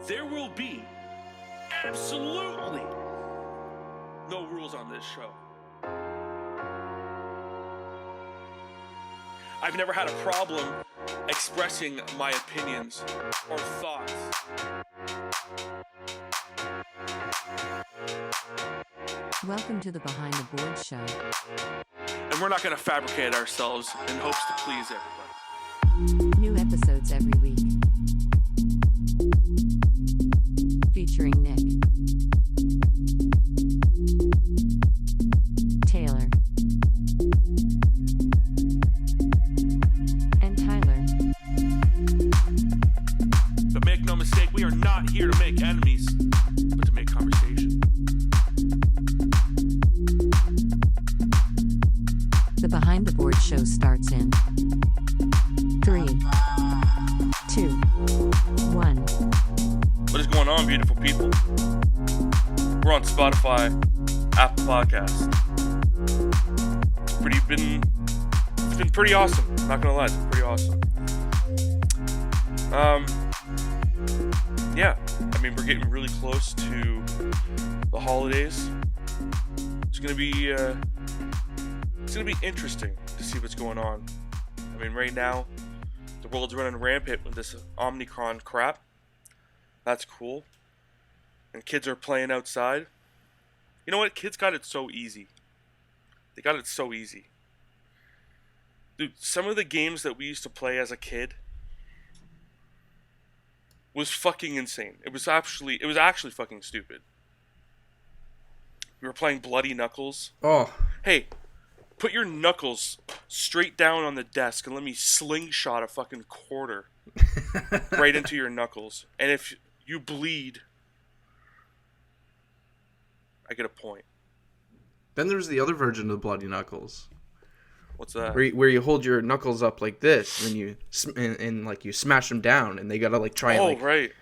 there will be absolutely no rules on this show. I've never had a problem expressing my opinions or thoughts. Welcome to the Behind the Boards show. And we're not going to fabricate ourselves in hopes to please everybody. New episodes every week. Featuring Nick, Taylor, and Tyler. But make no mistake, we are not here to make enemies, but to make conversation. The Behind the Boards show starts in 3, 2, 1. What is going on, beautiful people? We're on Spotify, Apple Podcasts. It's been pretty awesome. Not gonna lie, it's been pretty awesome. Yeah. I mean, we're getting really close to the holidays. It's gonna be interesting to see what's going on. I mean, right now, the world's running rampant with this Omicron crap. That's cool. And kids are playing outside. You know what? Kids got it so easy. They got it so easy. Dude, some of the games that we used to play as a kid was fucking insane. It was actually fucking stupid. We were playing Bloody Knuckles. Oh. Hey, put your knuckles straight down on the desk and let me slingshot a fucking quarter right into your knuckles. And if you bleed, I get a point. Then there's the other version of Bloody Knuckles. What's that? Where you hold your knuckles up like this, and you like you smash them down, and they gotta like try and right.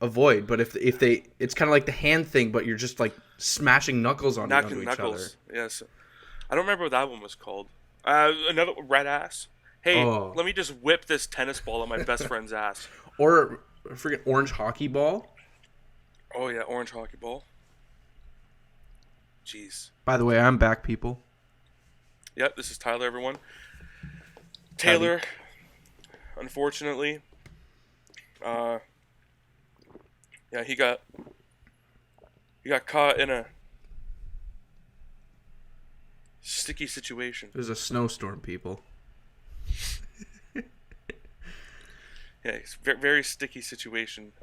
avoid. But if they, it's kind of like the hand thing, but you're just like smashing knuckles onto each other. Yes, I don't remember what that one was called. Another red ass. Hey, let me just whip this tennis ball at my best friend's ass. Or freaking orange hockey ball. Oh yeah, orange hockey ball. Jeez. By the way, I'm back, people. Yep, this is Tyler, everyone. Taylor, unfortunately, he got caught in a sticky situation. There's a snowstorm, people. Yeah, it's a very sticky situation.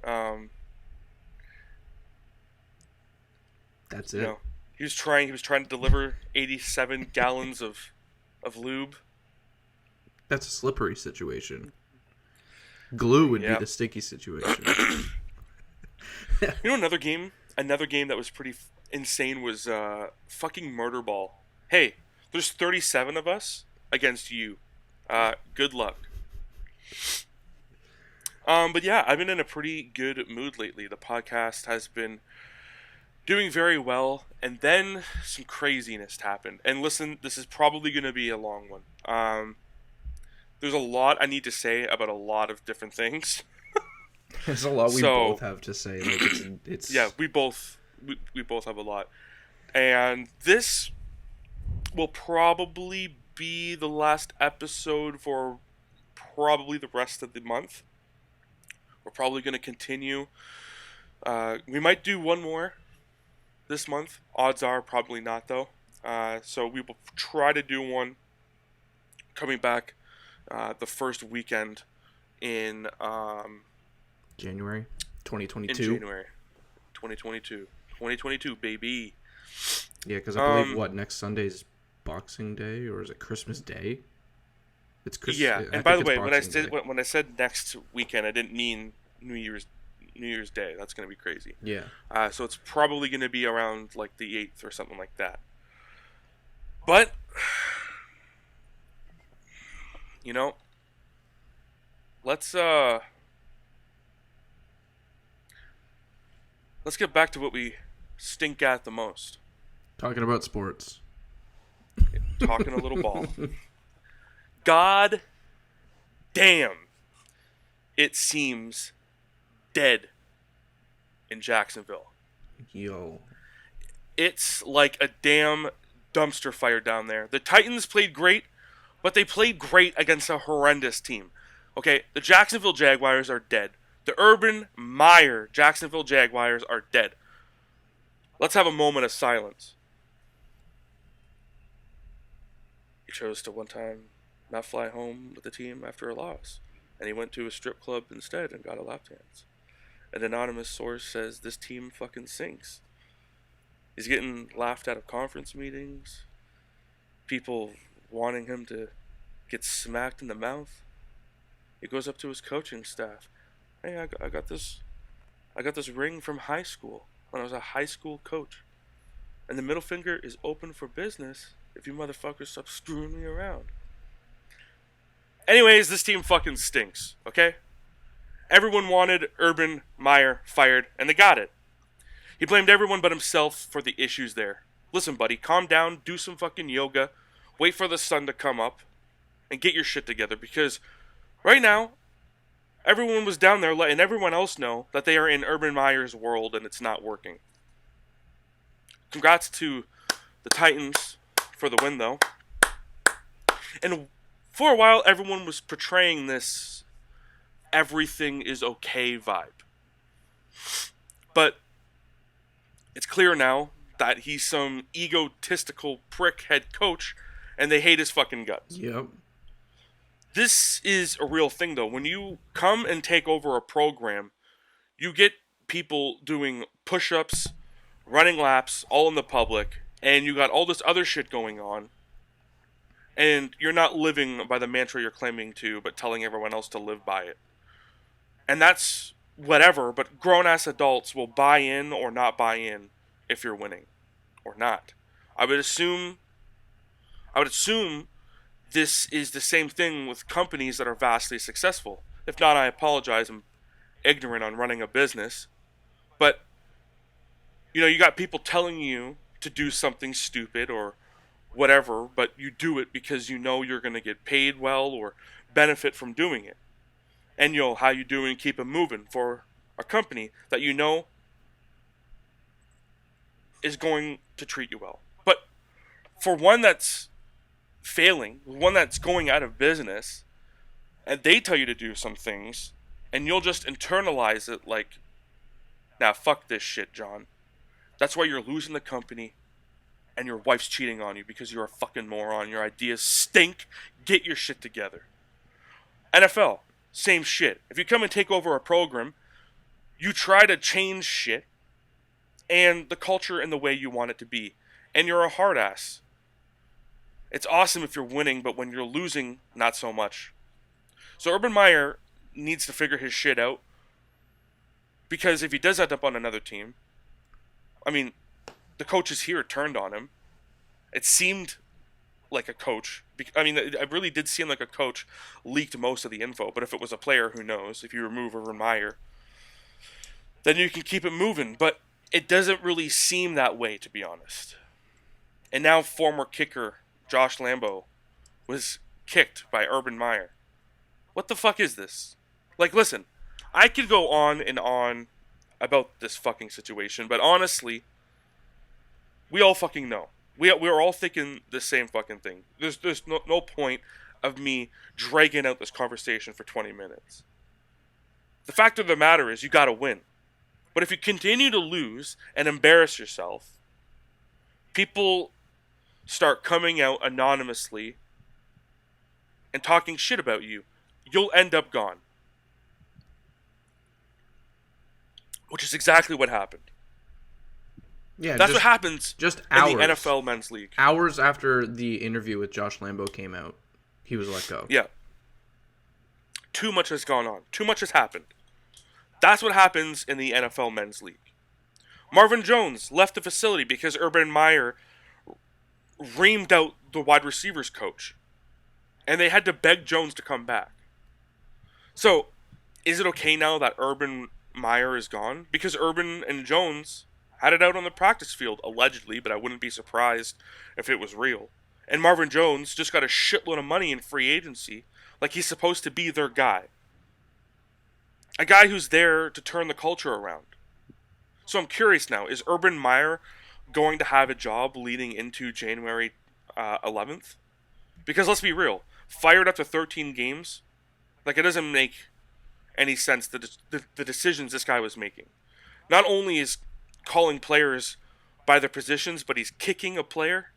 That's it. You know, he was trying to deliver 87 gallons of lube. That's a slippery situation. Glue would be the sticky situation. You know, another game that was pretty insane was fucking Murder Ball. Hey, there's 37 of us against you. Good luck. But yeah, I've been in a pretty good mood lately. The podcast has been doing very well, and then some craziness happened. And listen, this is probably going to be a long one. There's a lot I need to say about a lot of different things. There's a lot we both have to say. Like it's yeah, we both have a lot, and this will probably be the last episode for probably the rest of the month. We're probably going to continue. We might do one more this month. Odds are probably not, though. So we will try to do one coming back the first weekend in January 2022. In January 2022. 2022, baby. Yeah, because I believe, next Sunday's Boxing Day, or is it Christmas Day? It's Christmas. Yeah, and by the way, when I said next weekend, I didn't mean New Year's Day. That's going to be crazy. Yeah. So it's probably going to be around like the 8th or something like that. But you know, let's get back to what we stink at the most. Talking about sports. Talking a little ball. God damn. It seems dead in Jacksonville. Yo. It's like a damn dumpster fire down there. The Titans played great, but they played great against a horrendous team. Okay, the Jacksonville Jaguars are dead. The Urban Meyer Jacksonville Jaguars are dead. Let's have a moment of silence. He chose to one time not fly home with the team after a loss, and he went to a strip club instead and got a lap dance. An anonymous source says this team fucking sinks. He's getting laughed out of conference meetings. People wanting him to get smacked in the mouth. He goes up to his coaching staff. Hey, I got this ring from high school when I was a high school coach. And the middle finger is open for business if you motherfuckers stop screwing me around. Anyways, this team fucking stinks, okay? Everyone wanted Urban Meyer fired, and they got it. He blamed everyone but himself for the issues there. Listen, buddy, calm down, do some fucking yoga, wait for the sun to come up, and get your shit together, because right now, everyone was down there letting everyone else know that they are in Urban Meyer's world and it's not working. Congrats to the Titans for the win, though. And for a while, everyone was portraying this everything is okay vibe. But it's clear now that he's some egotistical prick head coach and they hate his fucking guts. Yep. This is a real thing, though. When you come and take over a program, you get people doing push-ups, running laps, all in the public, and you got all this other shit going on, and you're not living by the mantra you're claiming to, but telling everyone else to live by it. And that's whatever, but grown-ass adults will buy in or not buy in if you're winning, or not. I would assume this is the same thing with companies that are vastly successful. If not, I apologize, I'm ignorant on running a business. But, you got people telling you to do something stupid or whatever, but you do it because you know you're going to get paid well or benefit from doing it. And how you do and keep it moving for a company that you know is going to treat you well. But for one that's failing, one that's going out of business, and they tell you to do some things, and you'll just internalize it like, nah, fuck this shit, John. That's why you're losing the company, and your wife's cheating on you because you're a fucking moron. Your ideas stink. Get your shit together. NFL, same shit. If you come and take over a program, you try to change shit and the culture and the way you want it to be, and you're a hard ass. It's awesome if you're winning, but when you're losing, not so much. So Urban Meyer needs to figure his shit out, because if he does end up on another team, the coaches here turned on him. It seemed like a coach. It really did seem like a coach leaked most of the info, but if it was a player, who knows? If you remove Urban Meyer, then you can keep it moving, but it doesn't really seem that way, to be honest. And now former kicker Josh Lambeau was kicked by Urban Meyer. What the fuck is this? Listen, I could go on and on about this fucking situation, but honestly, we all fucking know. We're all thinking the same fucking thing. There's no point of me dragging out this conversation for 20 minutes. The fact of the matter is, you gotta win. But if you continue to lose and embarrass yourself, people start coming out anonymously and talking shit about you. You'll end up gone. Which is exactly what happened. Yeah, that's what happens just in the NFL Men's League. Hours after the interview with Josh Lambeau came out, he was let go. Yeah. Too much has gone on. Too much has happened. That's what happens in the NFL Men's League. Marvin Jones left the facility because Urban Meyer reamed out the wide receivers coach. And they had to beg Jones to come back. So, is it okay now that Urban Meyer is gone? Because Urban and Jones had it out on the practice field, allegedly, but I wouldn't be surprised if it was real. And Marvin Jones just got a shitload of money in free agency, like he's supposed to be their guy. A guy who's there to turn the culture around. So I'm curious now, is Urban Meyer going to have a job leading into January 11th? Because let's be real, fired after 13 games, like it doesn't make any sense the decisions this guy was making. Not only is calling players by their positions, but he's kicking a player.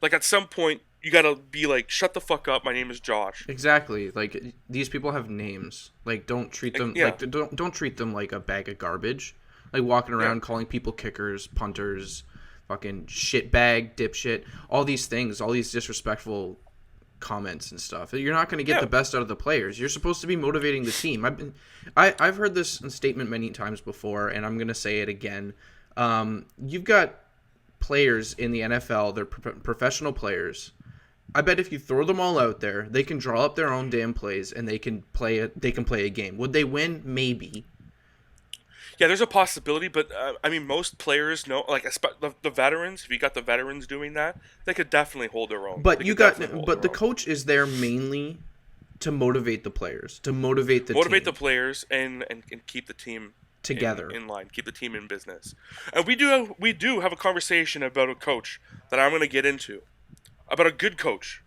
Like at some point, you gotta be like, shut the fuck up. My name is Josh. Exactly. Like these people have names. Like don't treat them don't treat them like a bag of garbage. Like walking around calling people kickers, punters, fucking shitbag, dipshit, all these things, all these disrespectful comments and stuff. You're not going to get the best out of the players. You're supposed to be motivating the team. I've heard this statement many times before, and I'm going to say it again. You've got players in the NFL. They're professional players. I bet if you throw them all out there, they can draw up their own damn plays, and they can play a game. Would they win? Maybe. Yeah, there's a possibility, but I mean, most players know, like the veterans. If you got the veterans doing that, they could definitely hold their own. But the coach is there mainly to motivate the players, to motivate the players, and keep the team together in line, keep the team in business. And we do have a conversation about a coach that I'm going to get into, about a good coach.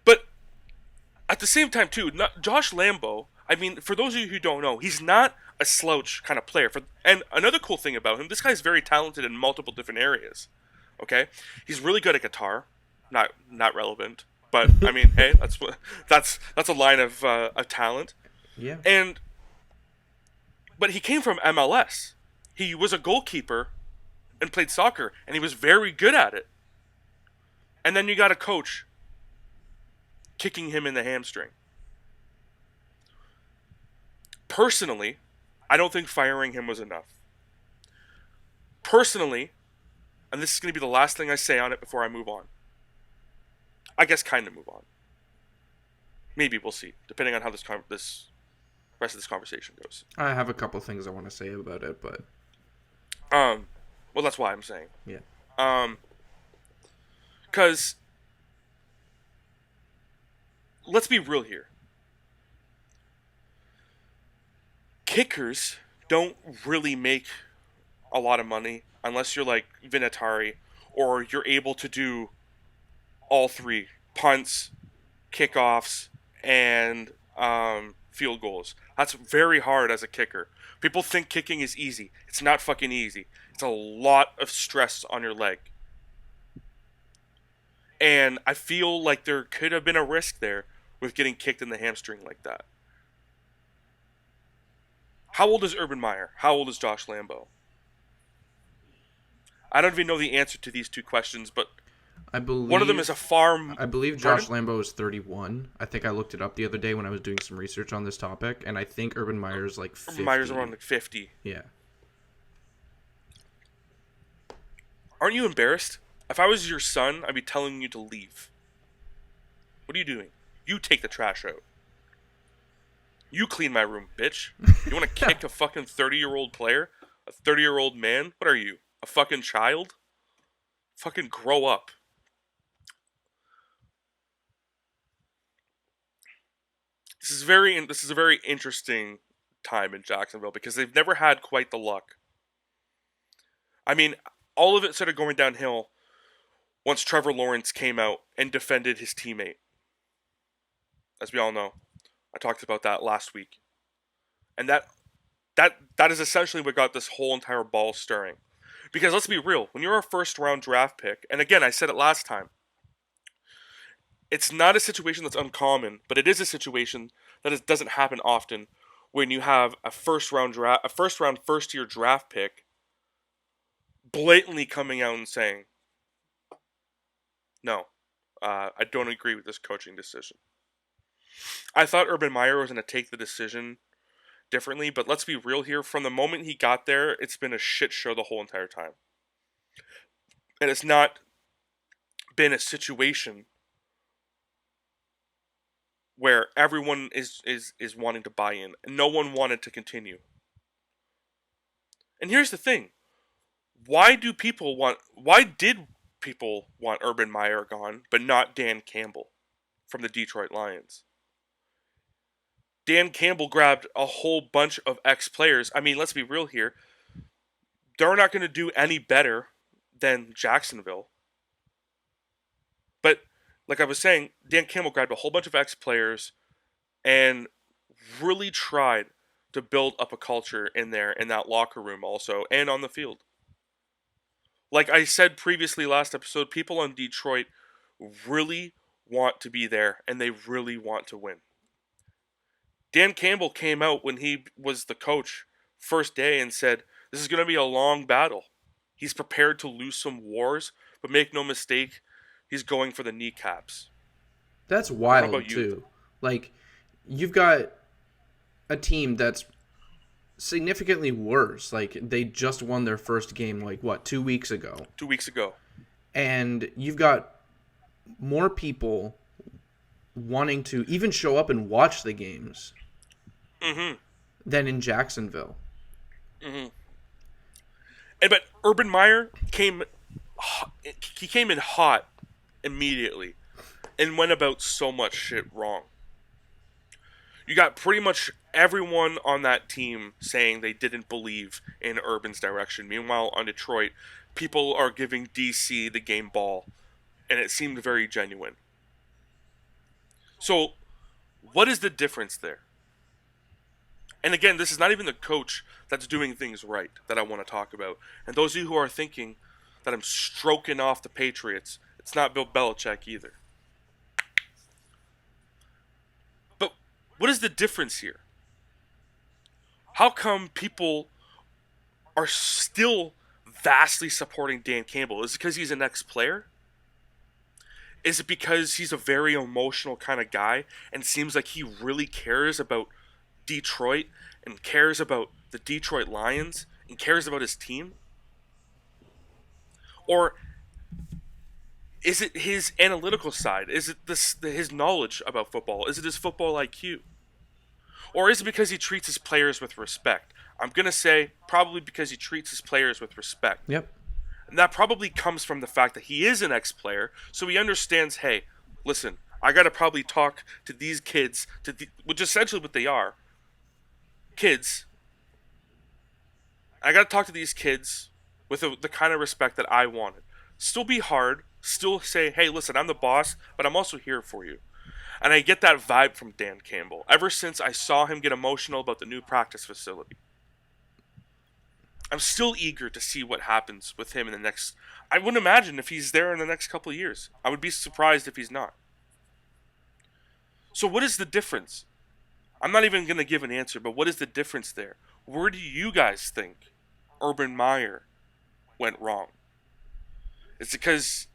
But at the same time, too, Josh Lambeau. I mean, for those of you who don't know, he's not a slouch kind of player. And another cool thing about him, this guy's very talented in multiple different areas. Okay, he's really good at guitar. Not relevant, but I mean, hey, that's a line of talent. Yeah. But he came from MLS. He was a goalkeeper and played soccer, and he was very good at it. And then you got a coach kicking him in the hamstring. Personally, I don't think firing him was enough. Personally, and this is going to be the last thing I say on it before I move on. I guess kind of move on. Maybe we'll see, depending on how this rest of this conversation goes. I have a couple things I want to say about it, but well, that's why I'm saying. Yeah. Because let's be real here. Kickers don't really make a lot of money unless you're like Vinatieri or you're able to do all three: punts, kickoffs, and field goals. That's very hard as a kicker. People think kicking is easy. It's not fucking easy. It's a lot of stress on your leg. And I feel like there could have been a risk there with getting kicked in the hamstring like that. How old is Urban Meyer? How old is Josh Lambeau? I don't even know the answer to these two questions, but I believe one of them is a farm. I believe Josh Lambeau is 31. I think I looked it up the other day when I was doing some research on this topic, and I think Urban Meyer's like 50. Urban Meyer's around like 50. Yeah. Aren't you embarrassed? If I was your son, I'd be telling you to leave. What are you doing? You take the trash out. You clean my room, bitch. You want to kick a fucking 30-year-old player? A 30-year-old man? What are you? A fucking child? Fucking grow up. This is a very interesting time in Jacksonville because they've never had quite the luck. I mean, all of it started going downhill once Trevor Lawrence came out and defended his teammate. As we all know. I talked about that last week. And that is essentially what got this whole entire ball stirring. Because let's be real, when you're a first round draft pick, and again, I said it last time, it's not a situation that's uncommon, but it is a situation that doesn't happen often when you have a first year draft pick blatantly coming out and saying, no, I don't agree with this coaching decision. I thought Urban Meyer was going to take the decision differently, but let's be real here. From the moment he got there, it's been a shit show the whole entire time. And it's not been a situation where everyone is wanting to buy in, and no one wanted to continue. And here's the thing. Why did people want Urban Meyer gone, but not Dan Campbell from the Detroit Lions? Dan Campbell grabbed a whole bunch of ex-players. I mean, let's be real here. They're not going to do any better than Jacksonville. But, like I was saying, Dan Campbell grabbed a whole bunch of ex-players and really tried to build up a culture in there, in that locker room also, and on the field. Like I said previously last episode, people on Detroit really want to be there, and they really want to win. Dan Campbell came out when he was the coach first day and said, this is going to be a long battle. He's prepared to lose some wars, but make no mistake, he's going for the kneecaps. That's wild, too. Like, you've got a team that's significantly worse. Like, they just won their first game, 2 weeks ago? 2 weeks ago. And you've got more people wanting to even show up and watch the games than in Jacksonville. But Urban Meyer came in hot immediately and went about so much shit wrong. You got pretty much everyone on that team saying they didn't believe in Urban's direction. Meanwhile, on Detroit, people are giving DC the game ball, and it seemed very genuine. So, what is the difference there? And again, this is not even the coach that's doing things right that I want to talk about. And those of you who are thinking that I'm stroking off the Patriots, it's not Bill Belichick either. But what is the difference here? How come people are still vastly supporting Dan Campbell? Is it because he's an ex-player? Is it because he's a very emotional kind of guy and seems like he really cares about Detroit and cares about the Detroit Lions and cares about his team? Or is it his analytical side? Is it his knowledge about football? Is it his football IQ? Or is it because he treats his players with respect? I'm going to say probably because he treats his players with respect. Yep. And that probably comes from the fact that he is an ex-player, so he understands, hey, listen, I got to probably talk to these kids, which is essentially what they are, kids. I got to talk to these kids with the kind of respect that I wanted. Still be hard, still say, hey, listen, I'm the boss, but I'm also here for you. And I get that vibe from Dan Campbell, ever since I saw him get emotional about the new practice facility. I'm still eager to see what happens with him in the next... I wouldn't imagine if he's there in the next couple of years. I would be surprised if he's not. So what is the difference? I'm not even going to give an answer, but what is the difference there? Where do you guys think Urban Meyer went wrong? Is it because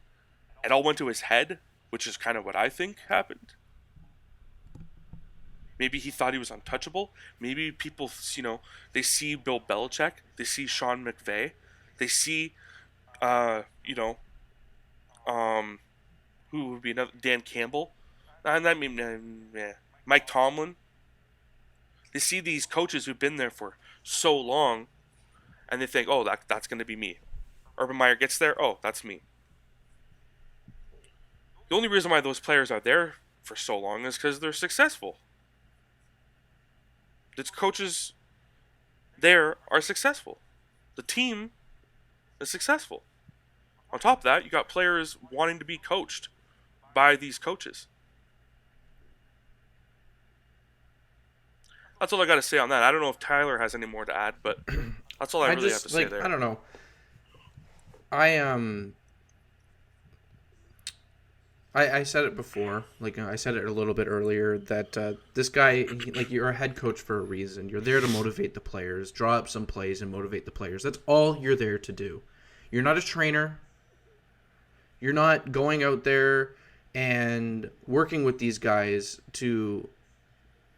it all went to his head, which is kind of what I think happened? Maybe he thought he was untouchable. Maybe people, they see Bill Belichick. They see Sean McVay. They see, who would be another? Dan Campbell. Mike Tomlin. They see these coaches who've been there for so long, and they think, oh, that's going to be me. Urban Meyer gets there, oh, that's me. The only reason why those players are there for so long is because they're successful. The coaches there are successful. The team is successful. On top of that, you got players wanting to be coached by these coaches. That's all I got to say on that. I don't know if Tyler has any more to add, but that's all I really have to say there. I don't know. I said it before, I said it a little bit earlier, that this guy, you're a head coach for a reason. You're there to motivate the players, draw up some plays and motivate the players. That's all you're there to do. You're not a trainer. You're not going out there and working with these guys to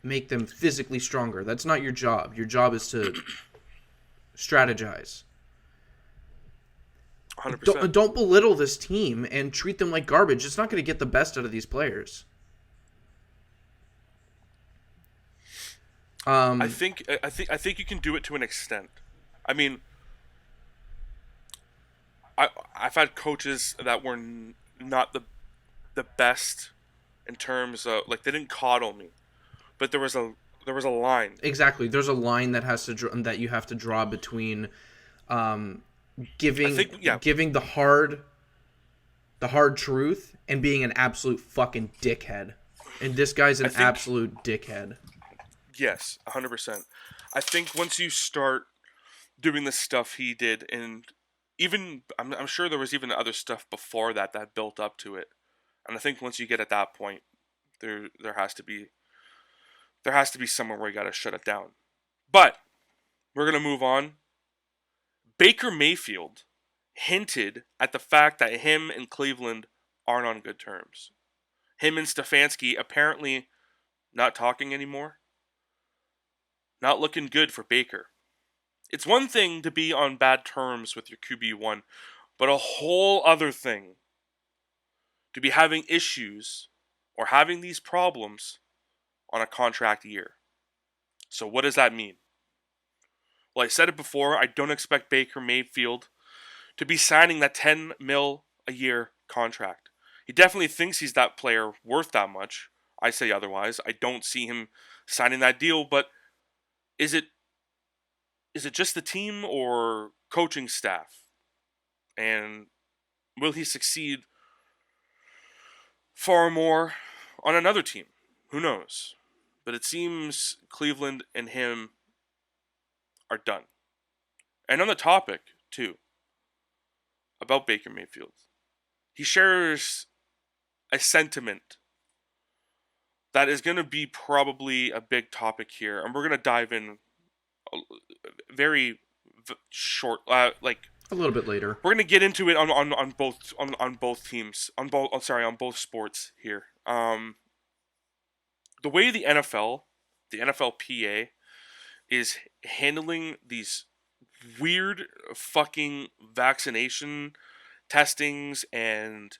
make them physically stronger. That's not your job. Your job is to strategize. 100%. Don't belittle this team and treat them like garbage. It's not going to get the best out of these players. I think you can do it to an extent. I mean, I've had coaches that were not the best in terms of, they didn't coddle me, but there was There was a line. Exactly. There's a line that that you have to draw between giving the hard truth and being an absolute fucking dickhead. And this guy's an absolute dickhead. Yes, 100%. I think once you start doing the stuff he did, and even I'm sure there was even other stuff before that built up to it, and I think once you get at that point, there has to be somewhere where you got to shut it down. But we're gonna move on. Baker Mayfield hinted at the fact that him and Cleveland aren't on good terms. Him and Stefanski apparently not talking anymore. Not looking good for Baker. It's one thing to be on bad terms with your QB1, but a whole other thing to be having issues or having these problems on a contract year. So what does that mean? Well, I said it before, I don't expect Baker Mayfield to be signing that $10 million a year contract. He definitely thinks he's that player worth that much. I say otherwise. I don't see him signing that deal, but is it just the team or coaching staff? And will he succeed far more on another team? Who knows? But it seems Cleveland and him are done. And on the topic, too, about Baker Mayfield, he shares a sentiment that is going to be probably a big topic here. And we're going to dive in very short, like a little bit later. We're going to get into it on both teams, on both sports here. The way the NFLPA is handling these weird fucking vaccination testings and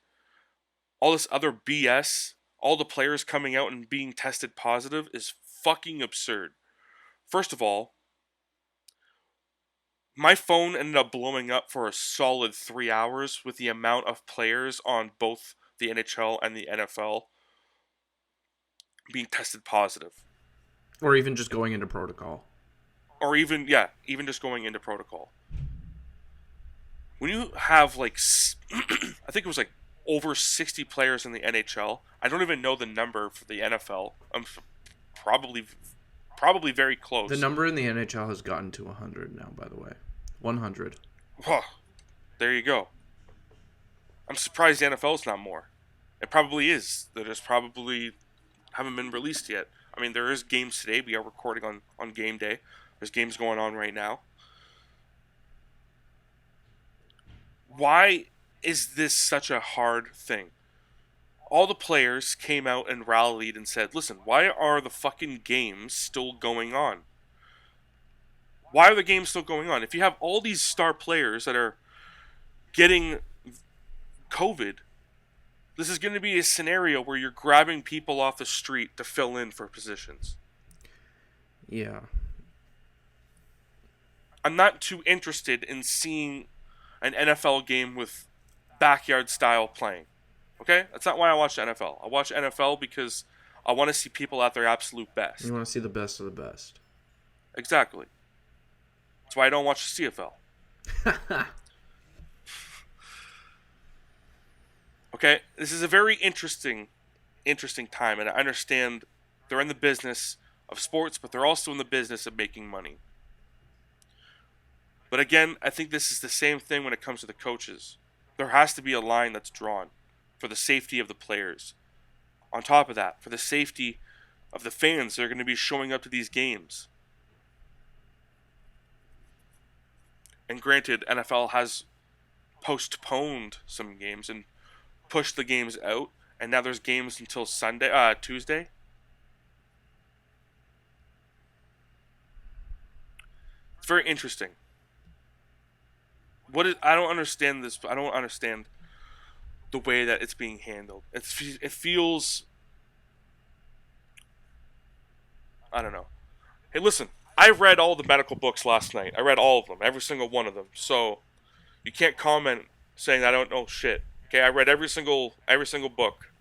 all this other BS, all the players coming out and being tested positive is fucking absurd. First of all, my phone ended up blowing up for a solid 3 hours with the amount of players on both the NHL and the NFL being tested positive. Or even just going into protocol. Or even just going into protocol. When you have I think it was over 60 players in the NHL. I don't even know the number for the NFL. I'm probably very close. The number in the NHL has gotten to 100 now, by the way. 100. Huh. There you go. I'm surprised the NFL's not more. It probably is. They just probably haven't been released yet. I mean, there is games today. We are recording on game day. There's games going on right now. Why is this such a hard thing? All the players came out and rallied and said, listen, why are the fucking games still going on? Why are the games still going on? If you have all these star players that are getting COVID, this is going to be a scenario where you're grabbing people off the street to fill in for positions. Yeah. I'm not too interested in seeing an NFL game with backyard style playing. Okay? That's not why I watch the NFL. I watch NFL because I want to see people at their absolute best. You want to see the best of the best. Exactly. That's why I don't watch the CFL. Okay? This is a very interesting time, and I understand they're in the business of sports, but they're also in the business of making money. But again, I think this is the same thing when it comes to the coaches. There has to be a line that's drawn for the safety of the players. On top of that, for the safety of the fans that are going to be showing up to these games. And granted, NFL has postponed some games and pushed the games out, and now there's games until Tuesday. It's very interesting. I don't understand this. I don't understand the way that it's being handled. It feels, I don't know. Hey, listen, I read all the medical books last night. I read all of them, every single one of them. So you can't comment saying I don't know shit. Okay, I read every single book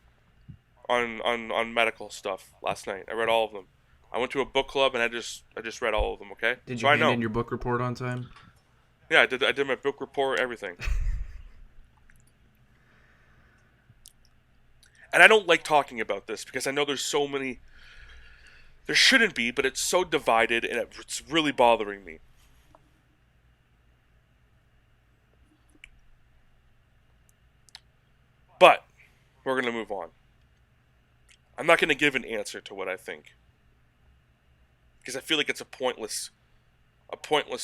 on medical stuff last night. I read all of them. I went to a book club and I just read all of them. Okay. Did so you I hand know. in your book report on time? Yeah, I did my book report, everything. And I don't like talking about this because I know there's so many. There shouldn't be, but it's so divided and it's really bothering me. But we're going to move on. I'm not going to give an answer to what I think, because I feel like it's a pointless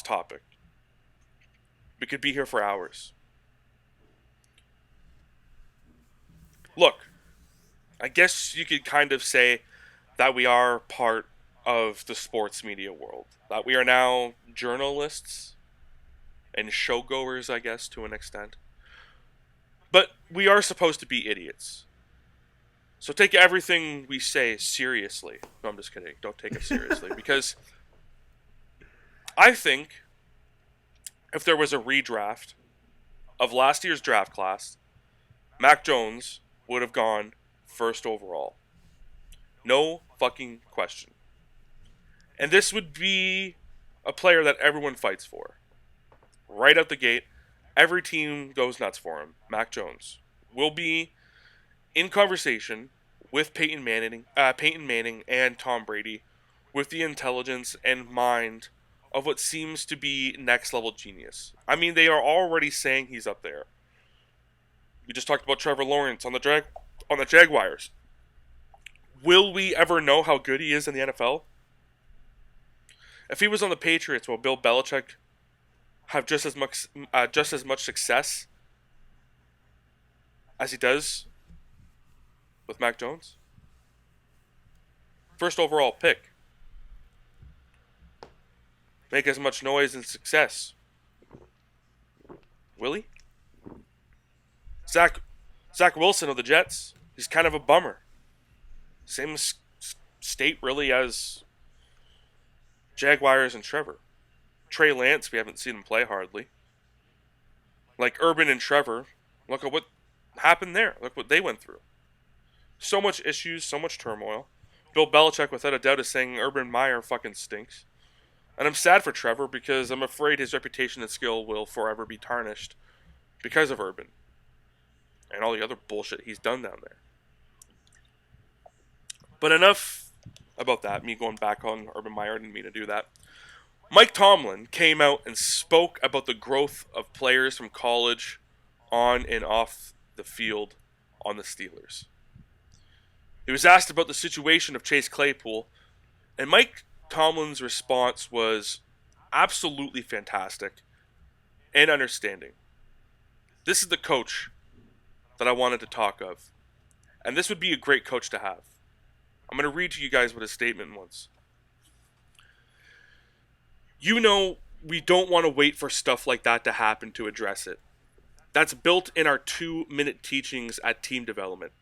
topic. We could be here for hours. Look, I guess you could kind of say that we are part of the sports media world. That we are now journalists and showgoers, I guess, to an extent. But we are supposed to be idiots. So take everything we say seriously. No, I'm just kidding. Don't take it seriously. Because I think if there was a redraft of last year's draft class, Mac Jones would have gone first overall. No fucking question. And this would be a player that everyone fights for. Right out the gate, every team goes nuts for him. Mac Jones will be in conversation with Peyton Manning and Tom Brady with the intelligence and mind of what seems to be next level genius. I mean, they are already saying he's up there. We just talked about Trevor Lawrence on the Jaguars. Will we ever know how good he is in the NFL? If he was on the Patriots, will Bill Belichick have just as much success as he does with Mac Jones? First overall pick. Make as much noise and success. Will he? Zach Wilson of the Jets. He's kind of a bummer. Same state really as Jaguars and Trevor. Trey Lance, we haven't seen him play hardly. Like Urban and Trevor, look at what happened there. Look what they went through. So much issues, so much turmoil. Bill Belichick, without a doubt, is saying Urban Meyer fucking stinks. And I'm sad for Trevor because I'm afraid his reputation and skill will forever be tarnished because of Urban. And all the other bullshit he's done down there. But enough about that, me going back on Urban Meyer, I didn't mean to do that. Mike Tomlin came out and spoke about the growth of players from college on and off the field on the Steelers. He was asked about the situation of Chase Claypool, and Mike Tomlin's response was absolutely fantastic and understanding. This is the coach that I wanted to talk of, and this would be a great coach to have. I'm going to read to you guys what his statement was. You know, we don't want to wait for stuff like that to happen to address it. That's built in our 2-minute teachings at team development.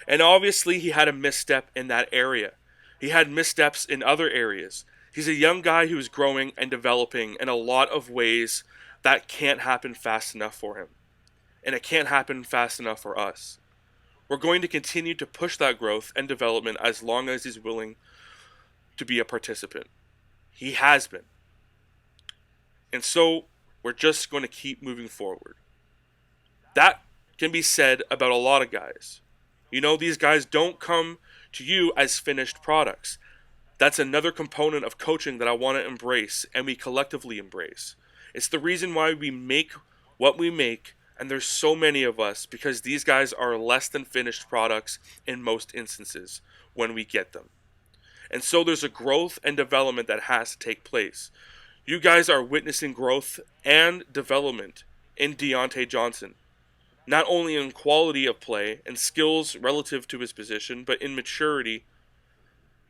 And obviously he had a misstep in that area. He had missteps in other areas. He's a young guy who's growing and developing in a lot of ways that can't happen fast enough for him. And it can't happen fast enough for us. We're going to continue to push that growth and development as long as he's willing to be a participant. He has been. And so we're just going to keep moving forward. That can be said about a lot of guys. You know, these guys don't come to you as finished products. That's another component of coaching that I want to embrace and we collectively embrace. It's the reason why we make what we make, and there's so many of us, because these guys are less than finished products in most instances when we get them. And so there's a growth and development that has to take place. You guys are witnessing growth and development in Deontay Johnson. Not only in quality of play and skills relative to his position, but in maturity.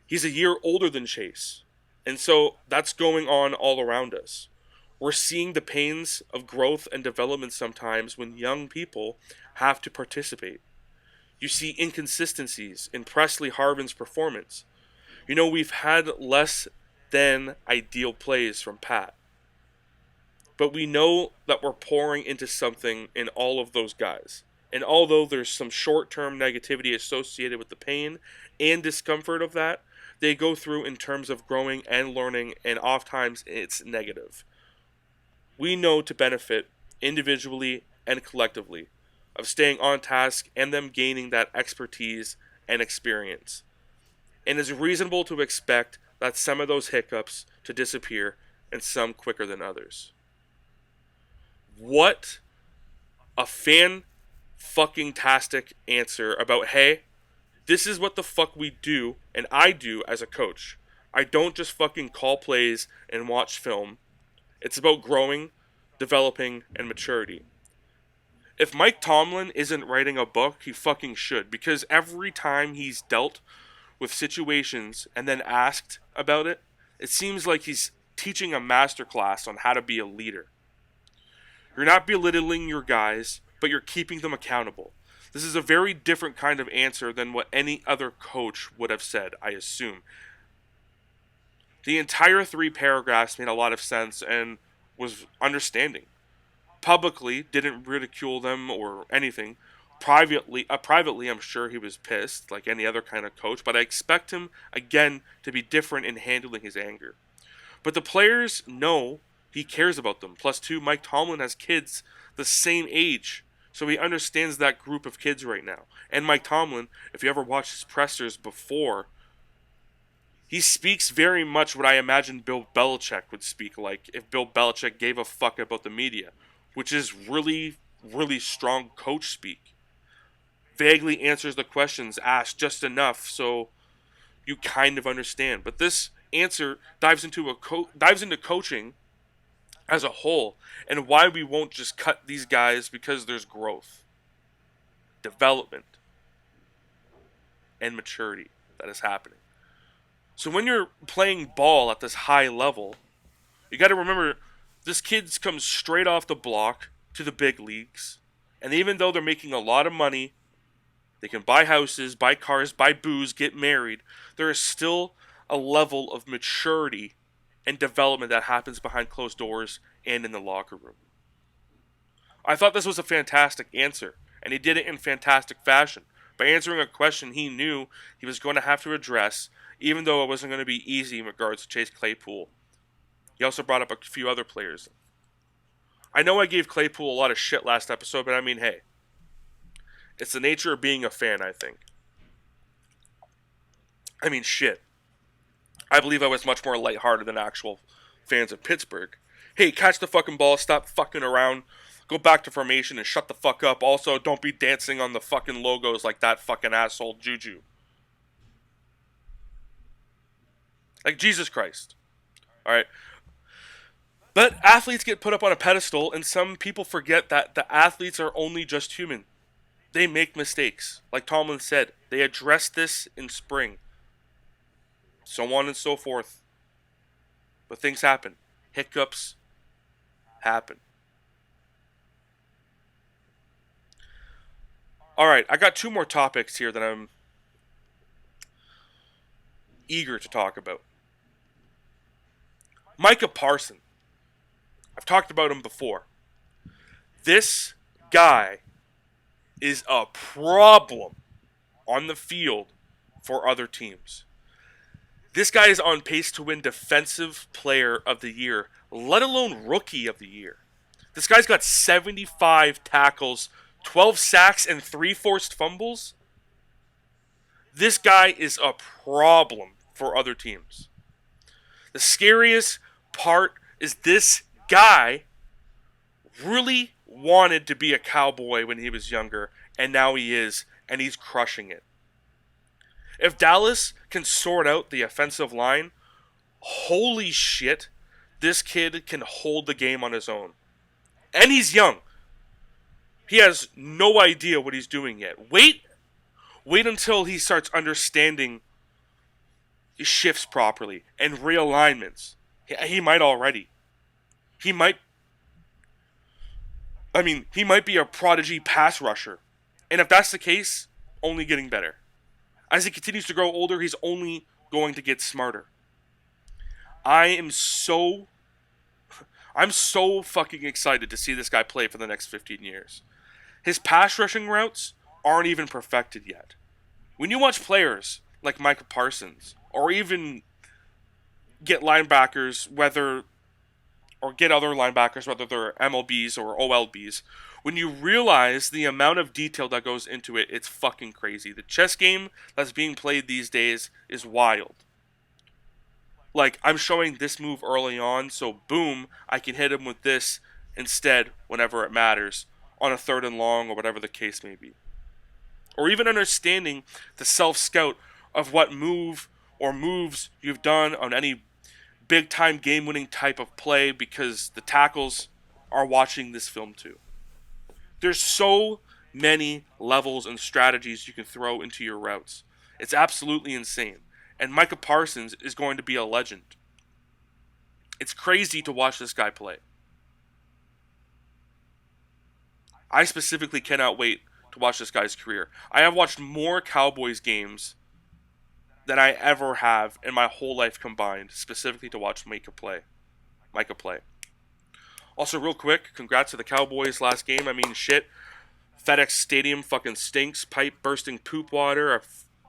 He's a year older than Chase. And so that's going on all around us. We're seeing the pains of growth and development sometimes when young people have to participate. You see inconsistencies in Presley Harvin's performance. You know, we've had less than ideal plays from Pat. But we know that we're pouring into something in all of those guys. And although there's some short-term negativity associated with the pain and discomfort of that, they go through in terms of growing and learning, and oftentimes it's negative. We know to benefit individually and collectively of staying on task and them gaining that expertise and experience. And it's reasonable to expect that some of those hiccups to disappear and some quicker than others. What a fan-fucking-tastic answer about, hey, this is what the fuck we do and I do as a coach. I don't just fucking call plays and watch film. It's about growing, developing, and maturity. If Mike Tomlin isn't writing a book, he fucking should, because every time he's dealt with situations and then asked about it, it seems like he's teaching a masterclass on how to be a leader. You're not belittling your guys, but you're keeping them accountable. This is a very different kind of answer than what any other coach would have said, I assume. The entire 3 paragraphs made a lot of sense and was understanding. Publicly, didn't ridicule them or anything. Privately, I'm sure he was pissed, like any other kind of coach, but I expect him, again, to be different in handling his anger. But the players know he cares about them. Plus 2, Mike Tomlin has kids the same age, so he understands that group of kids right now. And Mike Tomlin, if you ever watched his pressers before, he speaks very much what I imagine Bill Belichick would speak like if Bill Belichick gave a fuck about the media, which is really, really strong coach speak. Vaguely answers the questions asked just enough so you kind of understand. But this answer dives into coaching as a whole and why we won't just cut these guys because there's growth, development, and maturity that is happening. So when you're playing ball at this high level, you got to remember this kid's comes straight off the block to the big leagues. And even though they're making a lot of money, they can buy houses, buy cars, buy booze, get married, there is still a level of maturity and development that happens behind closed doors and in the locker room. I thought this was a fantastic answer, and he did it in fantastic fashion by answering a question he knew he was going to have to address, even though it wasn't going to be easy in regards to Chase Claypool. He also brought up a few other players. I know I gave Claypool a lot of shit last episode, but I mean, hey, it's the nature of being a fan, I think. I mean, shit. I believe I was much more lighthearted than actual fans of Pittsburgh. Hey, catch the fucking ball, stop fucking around, go back to formation and shut the fuck up. Also, don't be dancing on the fucking logos like that fucking asshole Juju. Like, Jesus Christ. Alright. But athletes get put up on a pedestal, and some people forget that the athletes are only just human. They make mistakes. Like Tomlin said, they addressed this in spring. So on and so forth. But things happen. Hiccups happen. Alright, I got 2 more topics here that I'm eager to talk about. Micah Parson. I've talked about him before. This guy is a problem on the field for other teams. This guy is on pace to win Defensive Player of the Year, let alone Rookie of the Year. This guy's got 75 tackles, 12 sacks, and 3 forced fumbles. This guy is a problem for other teams. The scariest part is this guy really wanted to be a Cowboy when he was younger, and now he is, and he's crushing it. If Dallas can sort out the offensive line, holy shit, this kid can hold the game on his own. And he's young. He has no idea what he's doing yet. Wait until he starts understanding shifts properly and realignments. He might already. He might be a prodigy pass rusher. And if that's the case, only getting better. As he continues to grow older, he's only going to get smarter. I'm so fucking excited to see this guy play for the next 15 years. His pass rushing routes aren't even perfected yet. When you watch players like Micah Parsons or even get linebackers, get other linebackers, whether they're MLBs or OLBs, when you realize the amount of detail that goes into it, it's fucking crazy. The chess game that's being played these days is wild. Like, I'm showing this move early on, so boom, I can hit him with this instead whenever it matters, on a 3rd and long or whatever the case may be. Or even understanding the self-scout of what move or moves you've done on any big-time game-winning type of play, because the tackles are watching this film too. There's so many levels and strategies you can throw into your routes. It's absolutely insane. And Micah Parsons is going to be a legend. It's crazy to watch this guy play. I specifically cannot wait to watch this guy's career. I have watched more Cowboys games than I ever have in my whole life combined, specifically to watch Micah play. Also, real quick, congrats to the Cowboys last game. I mean, shit. FedEx Stadium fucking stinks. Pipe bursting poop water. A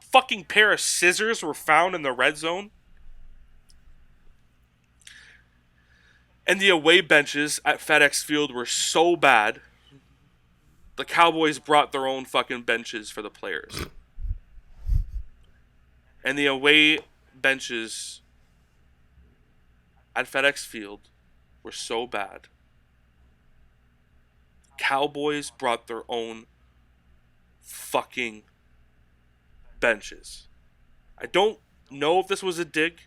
fucking pair of scissors were found in the red zone. And the away benches at FedEx Field were so bad, the Cowboys brought their own fucking benches for the players. And the away benches at FedEx Field were so bad, Cowboys brought their own fucking benches. I don't know if this was a dig.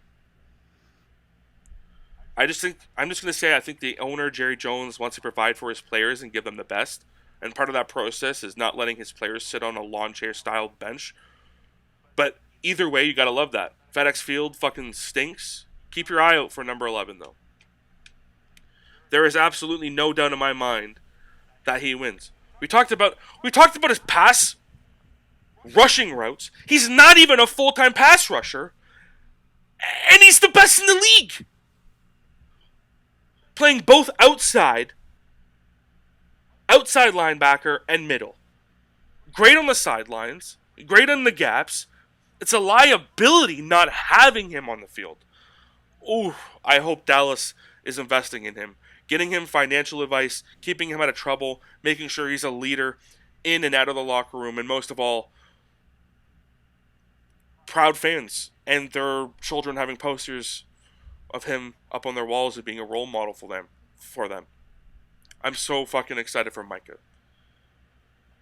I'm just going to say I think the owner, Jerry Jones, wants to provide for his players and give them the best. And part of that process is not letting his players sit on a lawn chair style bench. But either way, you got to love that. FedEx Field fucking stinks. Keep your eye out for number 11, though. There is absolutely no doubt in my mind that he wins. We talked about his pass rushing routes. He's not even a full-time pass rusher. And he's the best in the league. Playing both outside linebacker and middle. Great on the sidelines. Great on the gaps. It's a liability not having him on the field. Ooh, I hope Dallas is investing in him. Getting him financial advice, keeping him out of trouble, making sure he's a leader in and out of the locker room, and most of all, proud fans and their children having posters of him up on their walls and being a role model for them. I'm so fucking excited for Micah.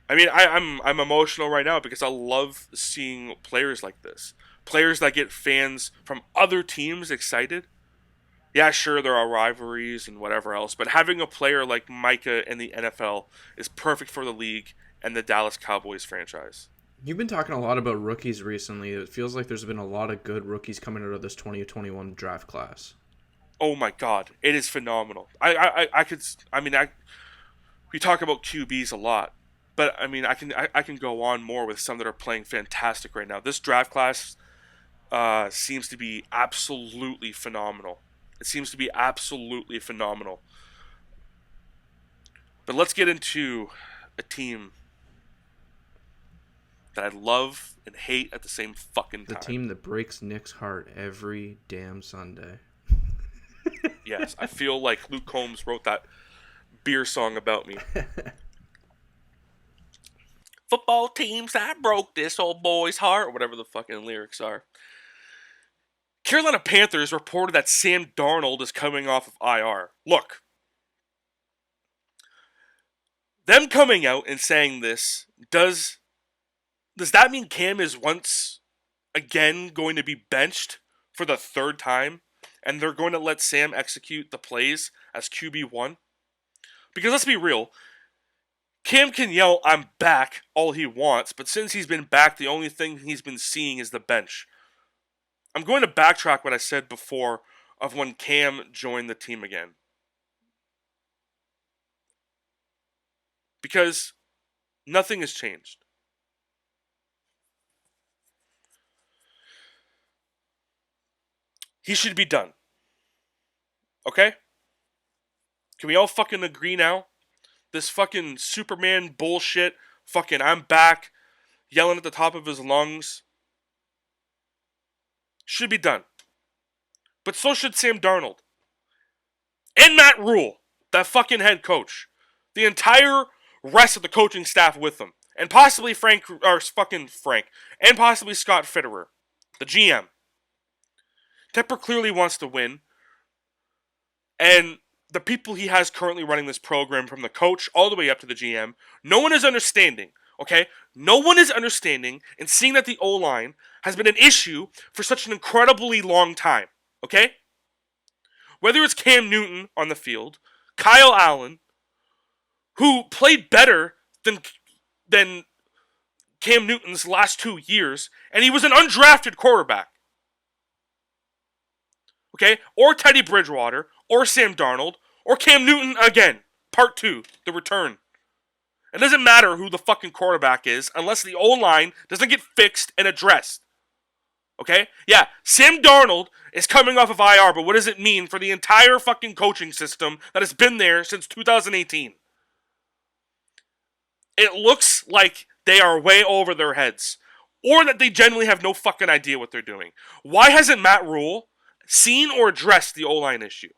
I mean, I'm emotional right now because I love seeing players like this. Players that get fans from other teams excited. Yeah, sure, there are rivalries and whatever else, but having a player like Micah in the NFL is perfect for the league and the Dallas Cowboys franchise. You've been talking a lot about rookies recently. It feels like there's been a lot of good rookies coming out of this 2021 draft class. Oh my God, it is phenomenal. We talk about QBs a lot, but I mean, I can go on more with some that are playing fantastic right now. This draft class seems to be absolutely phenomenal. It seems to be absolutely phenomenal. But let's get into a team that I love and hate at the same fucking time. The team that breaks Nick's heart every damn Sunday. Yes, I feel like Luke Combs wrote that beer song about me. Football teams that broke this old boy's heart, or whatever the fucking lyrics are. Carolina Panthers reported that Sam Darnold is coming off of IR. Look, them coming out and saying this, does that mean Cam is once again going to be benched for the third time, and they're going to let Sam execute the plays as QB1? Because let's be real, Cam can yell, "I'm back," all he wants, but since he's been back, the only thing he's been seeing is the bench. I'm going to backtrack what I said before of when Cam joined the team again. Because nothing has changed. He should be done. Okay? Can we all fucking agree now? This fucking Superman bullshit, fucking "I'm back," yelling at the top of his lungs, should be done. But so should Sam Darnold. And Matt Rule, that fucking head coach. The entire rest of the coaching staff with them. And possibly Frank. And possibly Scott Fitterer, the GM. Tepper clearly wants to win. And the people he has currently running this program, from the coach all the way up to the GM, no one is understanding. Okay? No one is understanding and seeing that the O-line has been an issue for such an incredibly long time. Okay? Whether it's Cam Newton on the field, Kyle Allen, who played better than Cam Newton's last 2 years, and he was an undrafted quarterback. Okay? Or Teddy Bridgewater, or Sam Darnold, or Cam Newton again. Part 2, the return. It doesn't matter who the fucking quarterback is unless the O-line doesn't get fixed and addressed. Okay? Yeah, Sam Darnold is coming off of IR, but what does it mean for the entire fucking coaching system that has been there since 2018? It looks like they are way over their heads. Or that they genuinely have no fucking idea what they're doing. Why hasn't Matt Rule seen or addressed the O-line issue?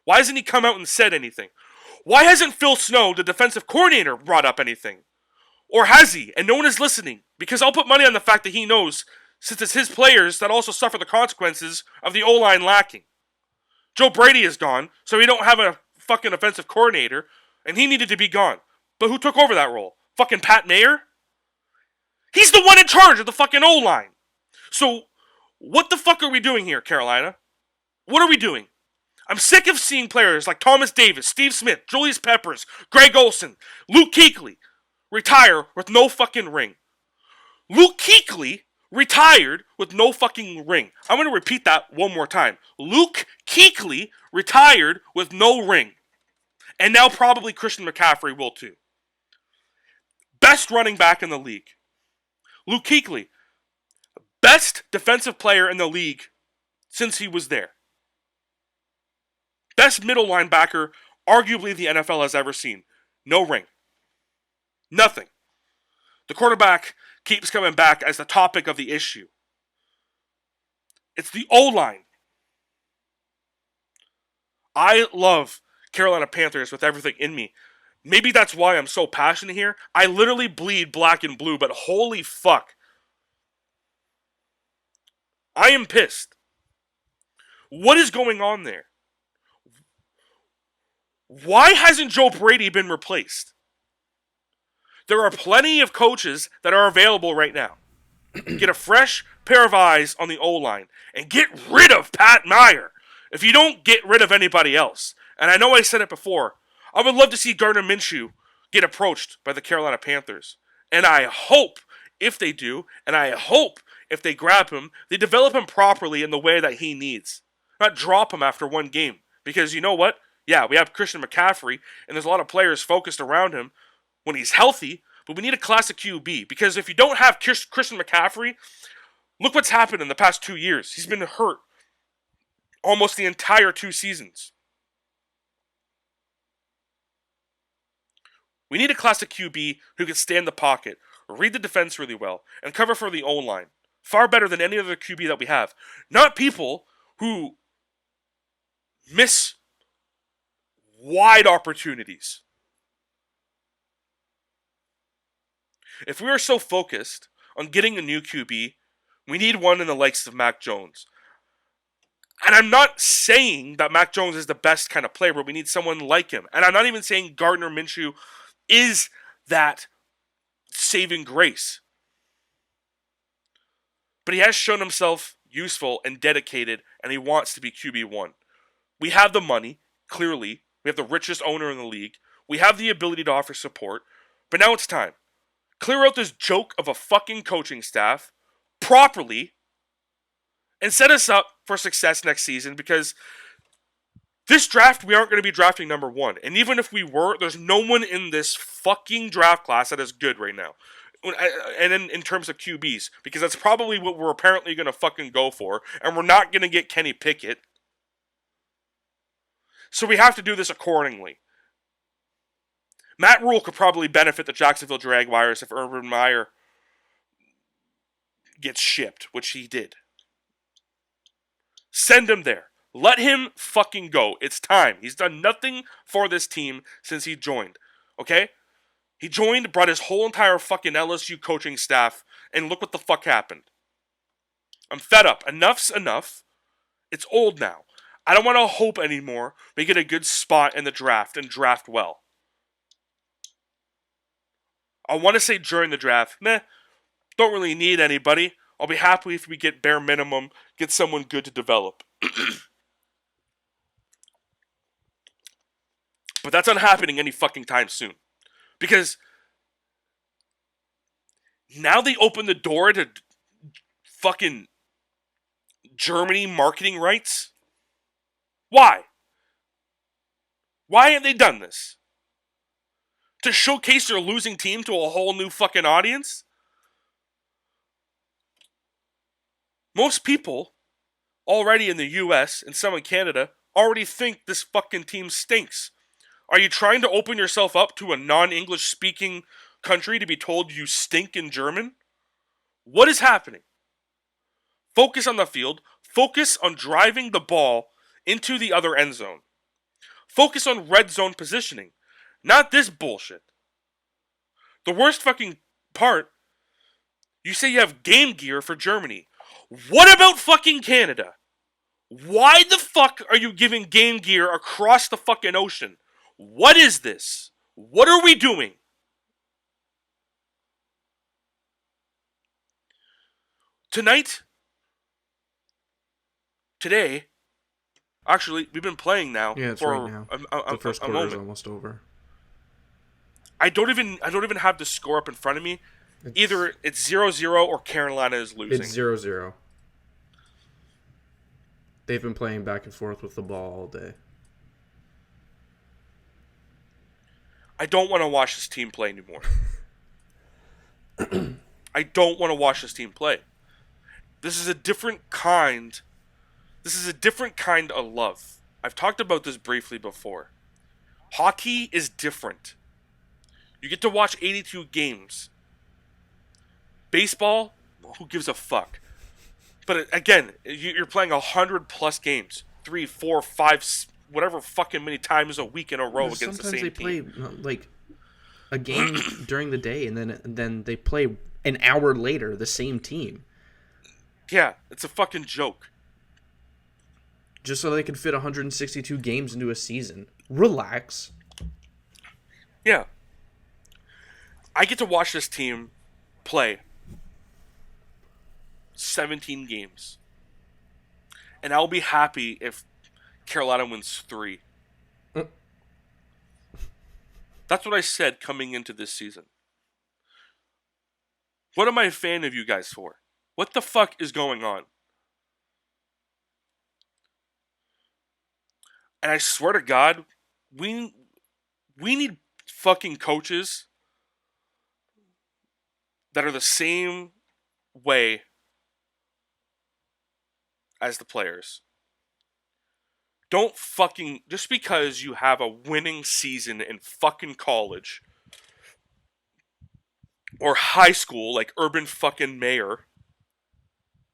Why hasn't he come out and said anything? Why hasn't Phil Snow, the defensive coordinator, brought up anything? Or has he? And no one is listening. Because I'll put money on the fact that he knows, since it's his players that also suffer the consequences of the O-line lacking. Joe Brady is gone, so we don't have a fucking offensive coordinator, and he needed to be gone. But who took over that role? Fucking Pat Mayer? He's the one in charge of the fucking O-line. So, what the fuck are we doing here, Carolina? What are we doing? I'm sick of seeing players like Thomas Davis, Steve Smith, Julius Peppers, Greg Olsen, Luke Kuechly retire with no fucking ring. Luke Kuechly retired with no fucking ring. I'm going to repeat that one more time. Luke Kuechly retired with no ring. And now probably Christian McCaffrey will too. Best running back in the league. Luke Kuechly, best defensive player in the league since he was there. Best middle linebacker, arguably the NFL has ever seen. No ring. Nothing. The quarterback keeps coming back as the topic of the issue. It's the O-line. I love Carolina Panthers with everything in me. Maybe that's why I'm so passionate here. I literally bleed black and blue, but holy fuck. I am pissed. What is going on there? Why hasn't Joe Brady been replaced? There are plenty of coaches that are available right now. Get a fresh pair of eyes on the O-line and get rid of Pat Meyer if you don't get rid of anybody else. And I know I said it before. I would love to see Gardner Minshew get approached by the Carolina Panthers. And I hope, if they do, and I hope if they grab him, they develop him properly in the way that he needs. Not drop him after one game. Because you know what? Yeah, we have Christian McCaffrey, and there's a lot of players focused around him when he's healthy, but we need a classic QB. Because if you don't have Christian McCaffrey, look what's happened in the past 2 years. He's been hurt almost the entire 2 seasons. We need a classic QB who can stay in the pocket, read the defense really well, and cover for the O-line. Far better than any other QB that we have. Not people who miss wide opportunities. If we are so focused on getting a new QB, we need one in the likes of Mac Jones. And I'm not saying that Mac Jones is the best kind of player, but we need someone like him. And I'm not even saying Gardner Minshew is that saving grace. But he has shown himself useful and dedicated, and he wants to be QB1. We have the money, clearly. We have the richest owner in the league. We have the ability to offer support. But now it's time. Clear out this joke of a fucking coaching staff properly and set us up for success next season, because this draft, we aren't going to be drafting number 1. And even if we were, there's no one in this fucking draft class that is good right now. And in terms of QBs, because that's probably what we're apparently going to fucking go for. And we're not going to get Kenny Pickett. So we have to do this accordingly. Matt Rule could probably benefit the Jacksonville Jaguars if Urban Meyer gets shipped, which he did. Send him there. Let him fucking go. It's time. He's done nothing for this team since he joined. Okay? He joined, brought his whole entire fucking LSU coaching staff, and look what the fuck happened. I'm fed up. Enough's enough. It's old now. I don't want to hope anymore. We get a good spot in the draft and draft well. I want to say during the draft, meh, don't really need anybody. I'll be happy if we get bare minimum, get someone good to develop. But that's not happening any fucking time soon. Because now they open the door to fucking Germany marketing rights. Why? Why have they done this? To showcase their losing team to a whole new fucking audience? Most people already in the US and some in Canada already think this fucking team stinks. Are you trying to open yourself up to a non-English speaking country to be told you stink in German? What is happening? Focus on the field. Focus on driving the ball into the other end zone. Focus on red zone positioning. Not this bullshit. The worst fucking part, you say you have game gear for Germany. What about fucking Canada? Why the fuck are you giving game gear across the fucking ocean? What is this? What are we doing? Today, actually, we've been playing now Yeah, it's for right now. a The first quarter moment. is almost over. I don't even have the score up in front of me. Either it's 0-0 or Carolina is losing. It's 0-0. They've been playing back and forth with the ball all day. I don't want to watch this team play anymore. I don't want to watch this team play. This is a different kind. This is a different kind of love. I've talked about this briefly before. Hockey is different. You get to watch 82 games. Baseball, who gives a fuck? But again, you're playing 100+ games. 3, 4, 5, whatever fucking many times a week in a row against the same team. Sometimes they play like a game during the day, and then they play an hour later the same team. Yeah, it's a fucking joke. Just so they can fit 162 games into a season. Relax. Yeah. I get to watch this team play 17 games. And I'll be happy if Carolina wins 3. That's what I said coming into this season. What am I a fan of you guys for? What the fuck is going on? And I swear to God, we need fucking coaches that are the same way as the players. Don't fucking, just because you have a winning season in fucking college or high school like Urban fucking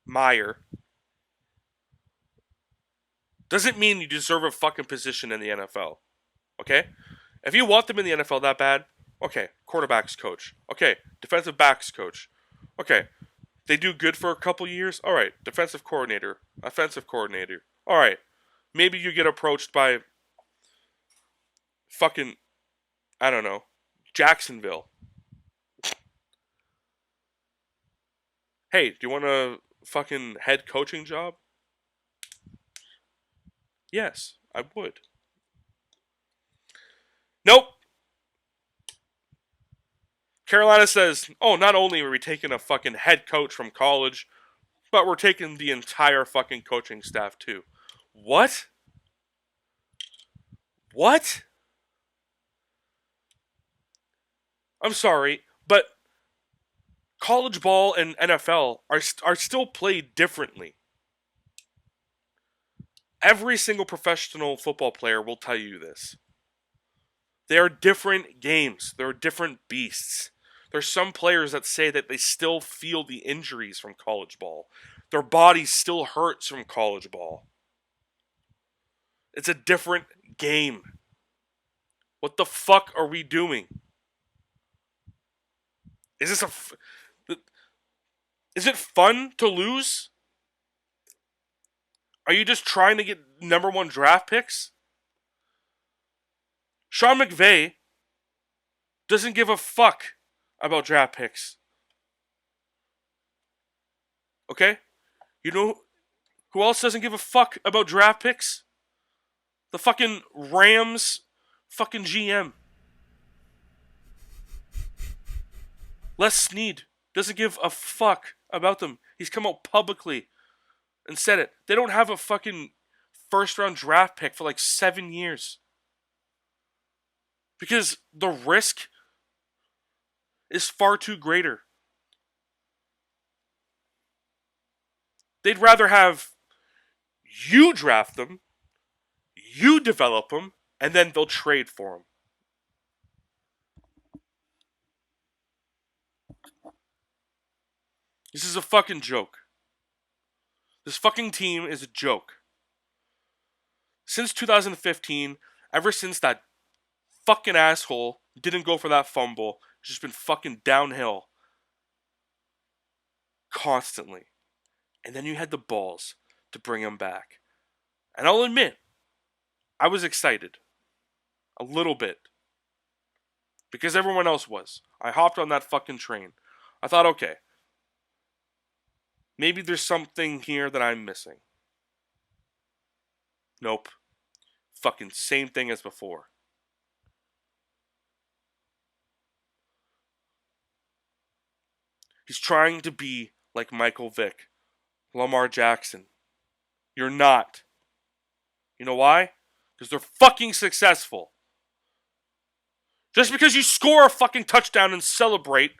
Meyer, doesn't mean you deserve a fucking position in the NFL. Okay? If you want them in the NFL that bad, okay, quarterbacks coach. Okay, defensive backs coach. Okay, they do good for a couple years. All right, defensive coordinator, offensive coordinator. All right, maybe you get approached by fucking, I don't know, Jacksonville. Hey, do you want a fucking head coaching job? Yes, I would. Nope. Carolina says, oh, not only are we taking a fucking head coach from college, but we're taking the entire fucking coaching staff too. What? What? I'm sorry, but college ball and NFL are still played differently. Every single professional football player will tell you this. They are different games. They're different beasts. There's some players that say that they still feel the injuries from college ball. Their body still hurts from college ball. It's a different game. What the fuck are we doing? Is it fun to lose? Are you just trying to get number 1 draft picks? Sean McVay doesn't give a fuck about draft picks. Okay? You know who else doesn't give a fuck about draft picks? The fucking Rams fucking GM. Les Snead doesn't give a fuck about them. He's come out publicly and said it. They don't have a fucking first-round draft pick for like 7 years. Because the risk is far too greater. They'd rather have you draft them, you develop them, and then they'll trade for them. This is a fucking joke. This fucking team is a joke. Since 2015, ever since that fucking asshole didn't go for that fumble, it's just been fucking downhill. Constantly. And then you had the balls to bring him back. And I'll admit, I was excited. A little bit. Because everyone else was. I hopped on that fucking train. I thought, okay, maybe there's something here that I'm missing. Nope. Fucking same thing as before. He's trying to be like Michael Vick. Lamar Jackson. You're not. You know why? Because they're fucking successful. Just because you score a fucking touchdown and celebrate,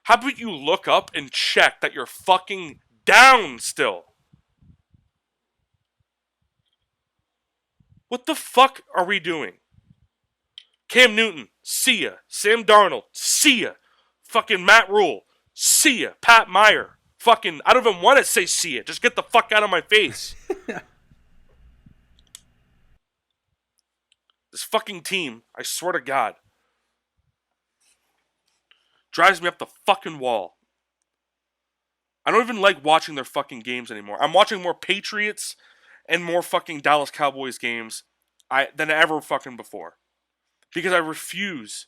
how about you look up and check that you're fucking down still? What the fuck are we doing? Cam Newton, see ya. Sam Darnold, see ya. Fucking Matt Rule, see ya. Pat Meyer. Fucking, I don't even want to say see it. Just get the fuck out of my face. This fucking team, I swear to God, drives me up the fucking wall. I don't even like watching their fucking games anymore. I'm watching more Patriots and more fucking Dallas Cowboys games than ever fucking before. Because I refuse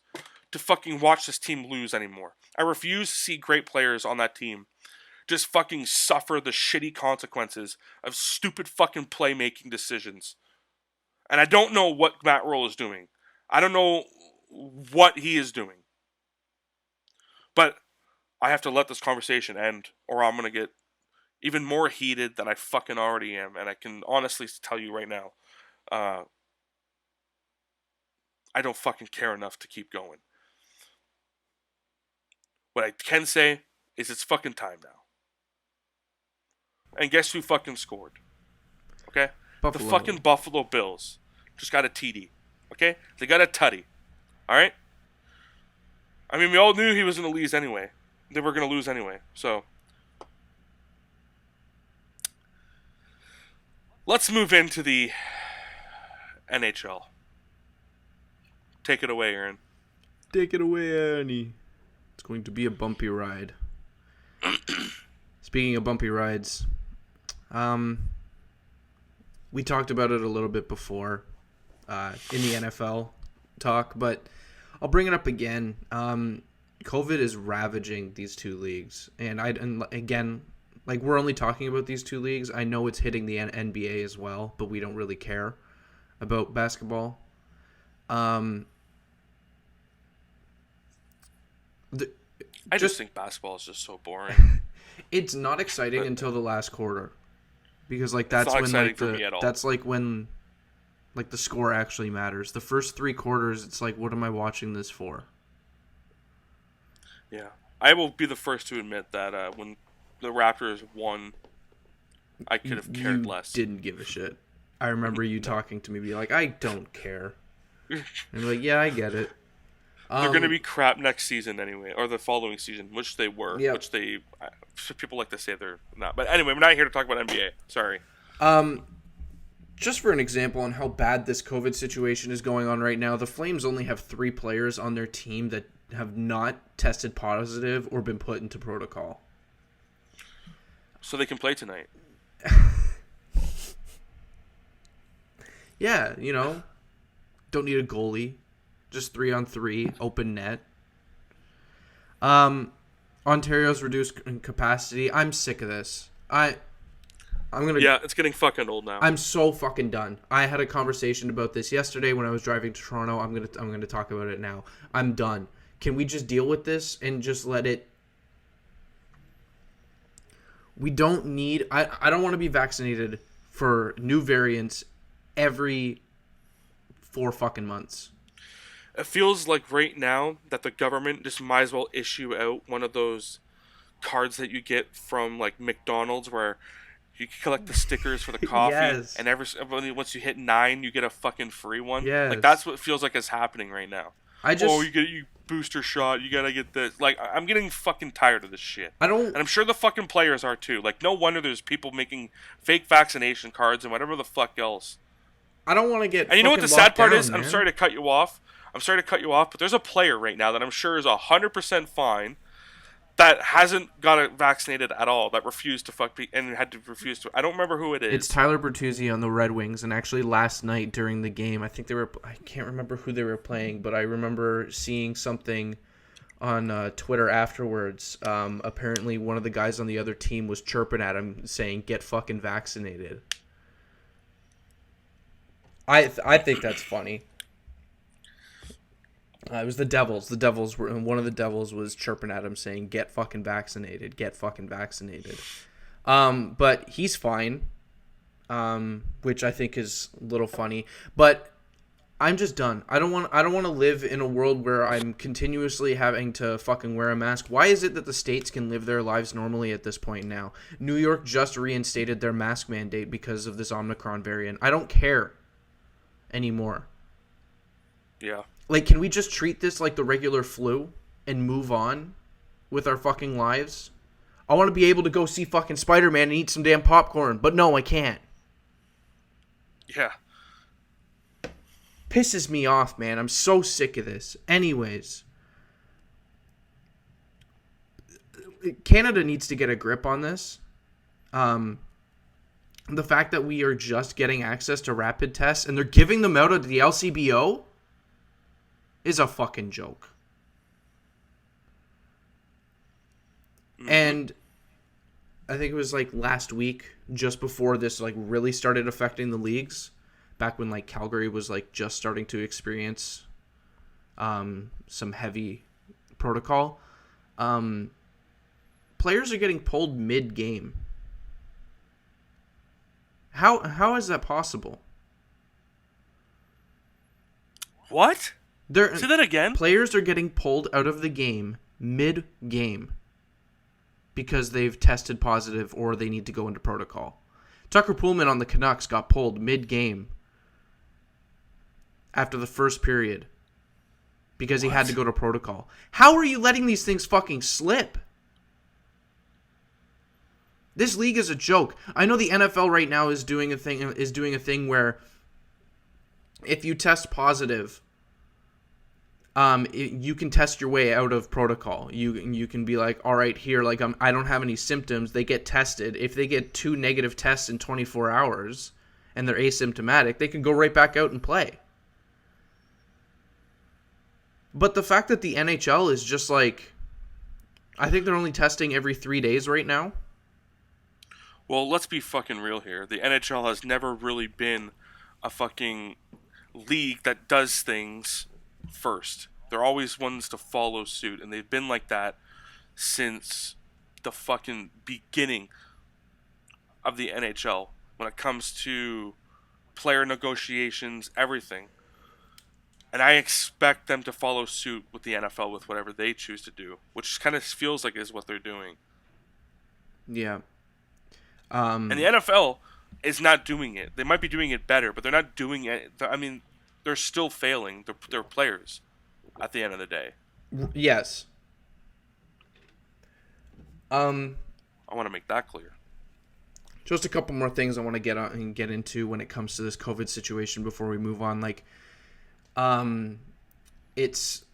to fucking watch this team lose anymore. I refuse to see great players on that team just fucking suffer the shitty consequences of stupid fucking playmaking decisions. And I don't know what Matt Rule is doing. I don't know what he is doing. But I have to let this conversation end, or I'm going to get even more heated than I fucking already am. And I can honestly tell you right now, I don't fucking care enough to keep going. What I can say is it's fucking time now. And guess who fucking scored? Okay? Buffalo. The fucking Buffalo Bills just got a TD. Okay? They got a tutty. Alright? I mean, we all knew he was going to lose anyway. They were going to lose anyway. So, let's move into the NHL. Take it away, Aaron. Take it away, Ernie. It's going to be a bumpy ride. Speaking of bumpy rides, we talked about it a little bit before in the NFL talk, but I'll bring it up again. COVID is ravaging these two leagues, and again, like, we're only talking about these two leagues. I know it's hitting the NBA as well, but we don't really care about basketball. I just think basketball is just so boring. It's not exciting until the last quarter, because like that's when like the score actually matters. The first three quarters, it's like, what am I watching this for? Yeah, I will be the first to admit that when the Raptors won, I could have cared less. Didn't give a shit. I remember you talking to me, be like, I don't care. And like, yeah, I get it. They're going to be crap next season anyway, or the following season, which they were. Yep. Which they people like to say they're not. But anyway, we're not here to talk about NBA. Sorry. just for an example on how bad this COVID situation is going on right now, the Flames only have 3 players on their team that have not tested positive or been put into protocol. So they can play tonight. Yeah, don't need a goalie. Just 3-on-3, open net. Ontario's reduced capacity. I'm sick of this. I'm gonna. Yeah, it's getting fucking old now. I'm so fucking done. I had a conversation about this yesterday when I was driving to Toronto. I'm gonna talk about it now. I'm done. Can we just deal with this and just let it? We don't need. I don't want to be vaccinated for new variants every 4 fucking months. It feels like right now that the government just might as well issue out one of those cards that you get from like McDonald's where you collect the stickers for the coffee, Yes. and once you hit 9, you get a fucking free one. Yes. Like that's what it feels like is happening right now. You get you booster shot, you gotta get this. Like I'm getting fucking tired of this shit. And I'm sure the fucking players are too. Like no wonder there's people making fake vaccination cards and whatever the fuck else. I don't want to get. And you know what the sad part is? Man. I'm sorry to cut you off, but there's a player right now that I'm sure is 100% fine that hasn't got it vaccinated at all, that refused to and had to refuse to. I don't remember who it is. It's Tyler Bertuzzi on the Red Wings, and actually last night during the game, I can't remember who they were playing, but I remember seeing something on Twitter afterwards. Apparently one of the guys on the other team was chirping at him saying, "Get fucking vaccinated." I think that's funny. It was the Devils. The Devils were, and one of the Devils was chirping at him saying, "Get fucking vaccinated. Get fucking vaccinated." But he's fine, which I think is a little funny. But I'm just done. I don't want to live in a world where I'm continuously having to fucking wear a mask. Why is it that the states can live their lives normally at this point now? New York just reinstated their mask mandate because of this Omicron variant. I don't care anymore. Yeah. Like, can we just treat this like the regular flu and move on with our fucking lives? I want to be able to go see fucking Spider-Man and eat some damn popcorn, but no, I can't. Yeah. Pisses me off, man. I'm so sick of this. Anyways, Canada needs to get a grip on this. The fact that we are just getting access to rapid tests and they're giving them out of the LCBO is a fucking joke. Mm-hmm. And I think it was like last week, just before this like really started affecting the leagues, back when like Calgary was like just starting to experience some heavy protocol. Players are getting pulled mid-game. How is that possible? What? Say that again? Players are getting pulled out of the game mid-game because they've tested positive or they need to go into protocol. Tucker Poolman on the Canucks got pulled mid-game after the first period because he had to go to protocol. How are you letting these things fucking slip? This league is a joke. I know the NFL right now is doing a thing where if you test positive, you can test your way out of protocol. You can be like, all right, here, like I don't have any symptoms. They get tested. If they get 2 negative tests in 24 hours and they're asymptomatic, they can go right back out and play. But the fact that the NHL is just like, I think they're only testing every 3 days right now. Well, let's be fucking real here. The NHL has never really been a fucking league that does things first. They're always ones to follow suit, and they've been like that since the fucking beginning of the NHL when it comes to player negotiations, everything. And I expect them to follow suit with the NFL with whatever they choose to do, which kind of feels like is what they're doing. Yeah. And the NFL is not doing it. They might be doing it better, but they're not doing it. I mean, they're still failing their players at the end of the day. Yes. I want to make that clear. Just a couple more things I want to get on and get into when it comes to this COVID situation before we move on. Like, it's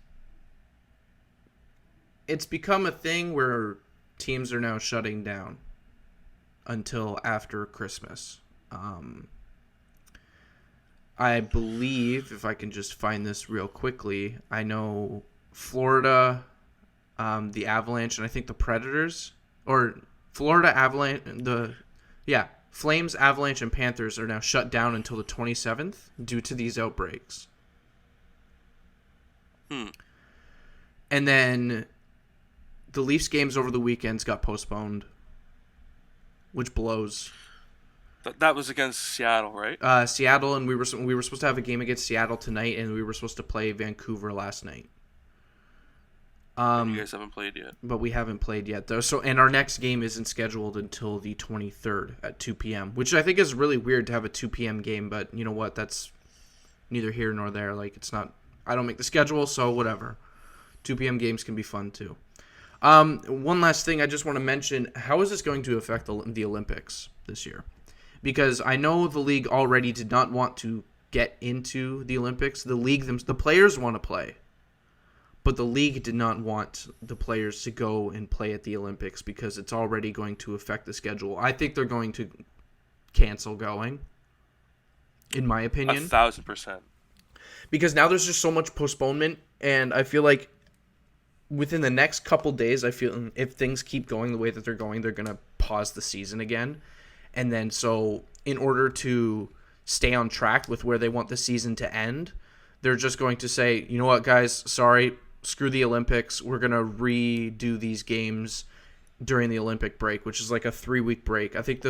become a thing where teams are now shutting down until after Christmas. I believe, if I can just find this real quickly, I know Florida, the Avalanche, and I think the Predators, or Florida Avalanche, Flames, Avalanche, and Panthers are now shut down until the 27th due to these outbreaks. And then the Leafs games over the weekends got postponed, which blows. That was against Seattle, right? Seattle, and we were supposed to have a game against Seattle tonight, and we were supposed to play Vancouver last night. You guys haven't played yet. But we haven't played yet, though. So, and our next game isn't scheduled until the 23rd at 2 p.m., which I think is really weird to have a 2 p.m. game, but you know what? That's neither here nor there. Like, it's not... I don't make the schedule, so whatever. 2 p.m. games can be fun, too. One last thing I just want to mention. How is this going to affect the Olympics this year? Because I know the league already did not want to get into the Olympics. The players want to play. But the league did not want the players to go and play at the Olympics because it's already going to affect the schedule. I think they're going to cancel going, in my opinion. 1,000%. Because now there's just so much postponement, and I feel like within the next couple days, I feel if things keep going the way that they're going, they're going to pause the season again. And then so in order to stay on track with where they want the season to end, they're just going to say, you know what, guys, sorry, screw the Olympics. We're going to redo these games during the Olympic break, which is like a 3-week break. I think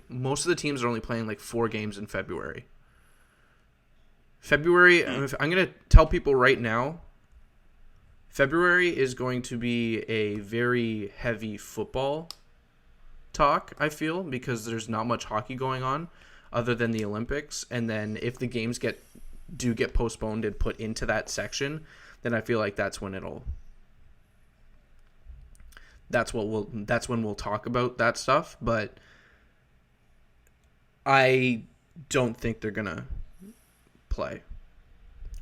most of the teams are only playing like 4 games in February. I'm going to tell people right now, February is going to be a very heavy football talk, I feel, because there's not much hockey going on other than the Olympics. And then if the games do get postponed and put into that section, then I feel like that's when we'll talk about that stuff. But I don't think they're gonna play,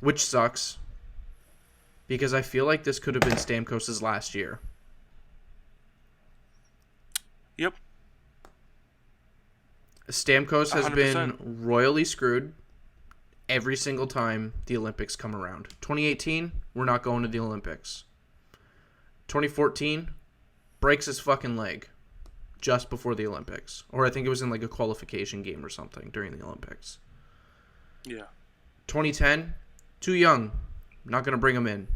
which sucks because I feel like this could have been Stamkos's last year. Yep. Stamkos has 100%. been royally screwed every single time the Olympics come around. 2018, we're not going to the Olympics. 2014, breaks his fucking leg just before the Olympics. Or I think it was in like a qualification game or something during the Olympics. Yeah. 2010, too young. Not going to bring him in.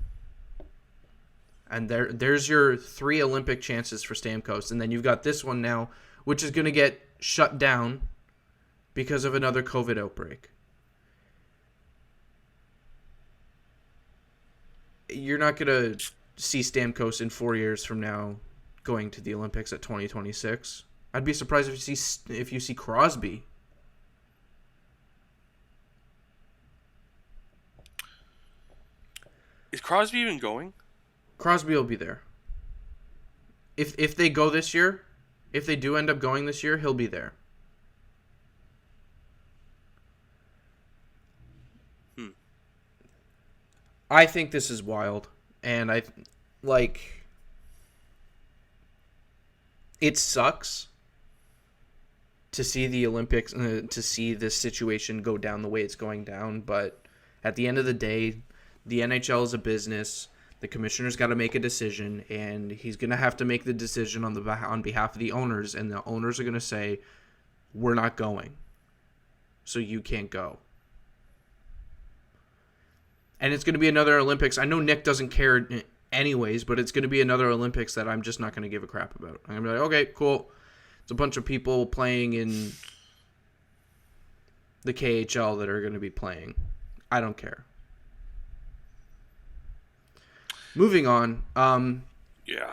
And there's your 3 Olympic chances for Stamkos. And then you've got this one now, which is going to get shut down because of another COVID outbreak. You're not going to see Stamkos in 4 years from now going to the Olympics at 2026. I'd be surprised if you see Crosby. Is Crosby even going? Crosby will be there. If they go this year, if they do end up going this year, he'll be there. I think this is wild, and it sucks to see the Olympics, to see this situation go down the way it's going down, but at the end of the day, the NHL is a business. The commissioner's got to make a decision, and he's going to have to make the decision on behalf of the owners, and the owners are going to say, we're not going, so you can't go. And it's going to be another Olympics. I know Nick doesn't care anyways, but it's going to be another Olympics that I'm just not going to give a crap about. I'm going to be like, okay, cool. It's a bunch of people playing in the KHL that are going to be playing. I don't care. Moving on. Yeah.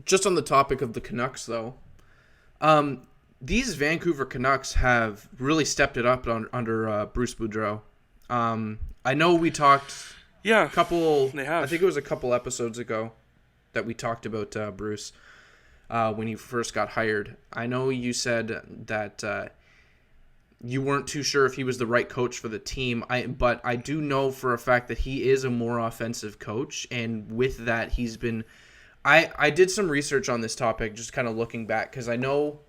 Just on the topic of the Canucks, though. These Vancouver Canucks have really stepped it up under Bruce Boudreau. I know we talked they have. I think it was a couple episodes ago that we talked about Bruce. when he first got hired. I know you said that you weren't too sure if he was the right coach for the team. But I do know for a fact that he is a more offensive coach, and with that, he's been. I did some research on this topic, just kind of looking back, because I know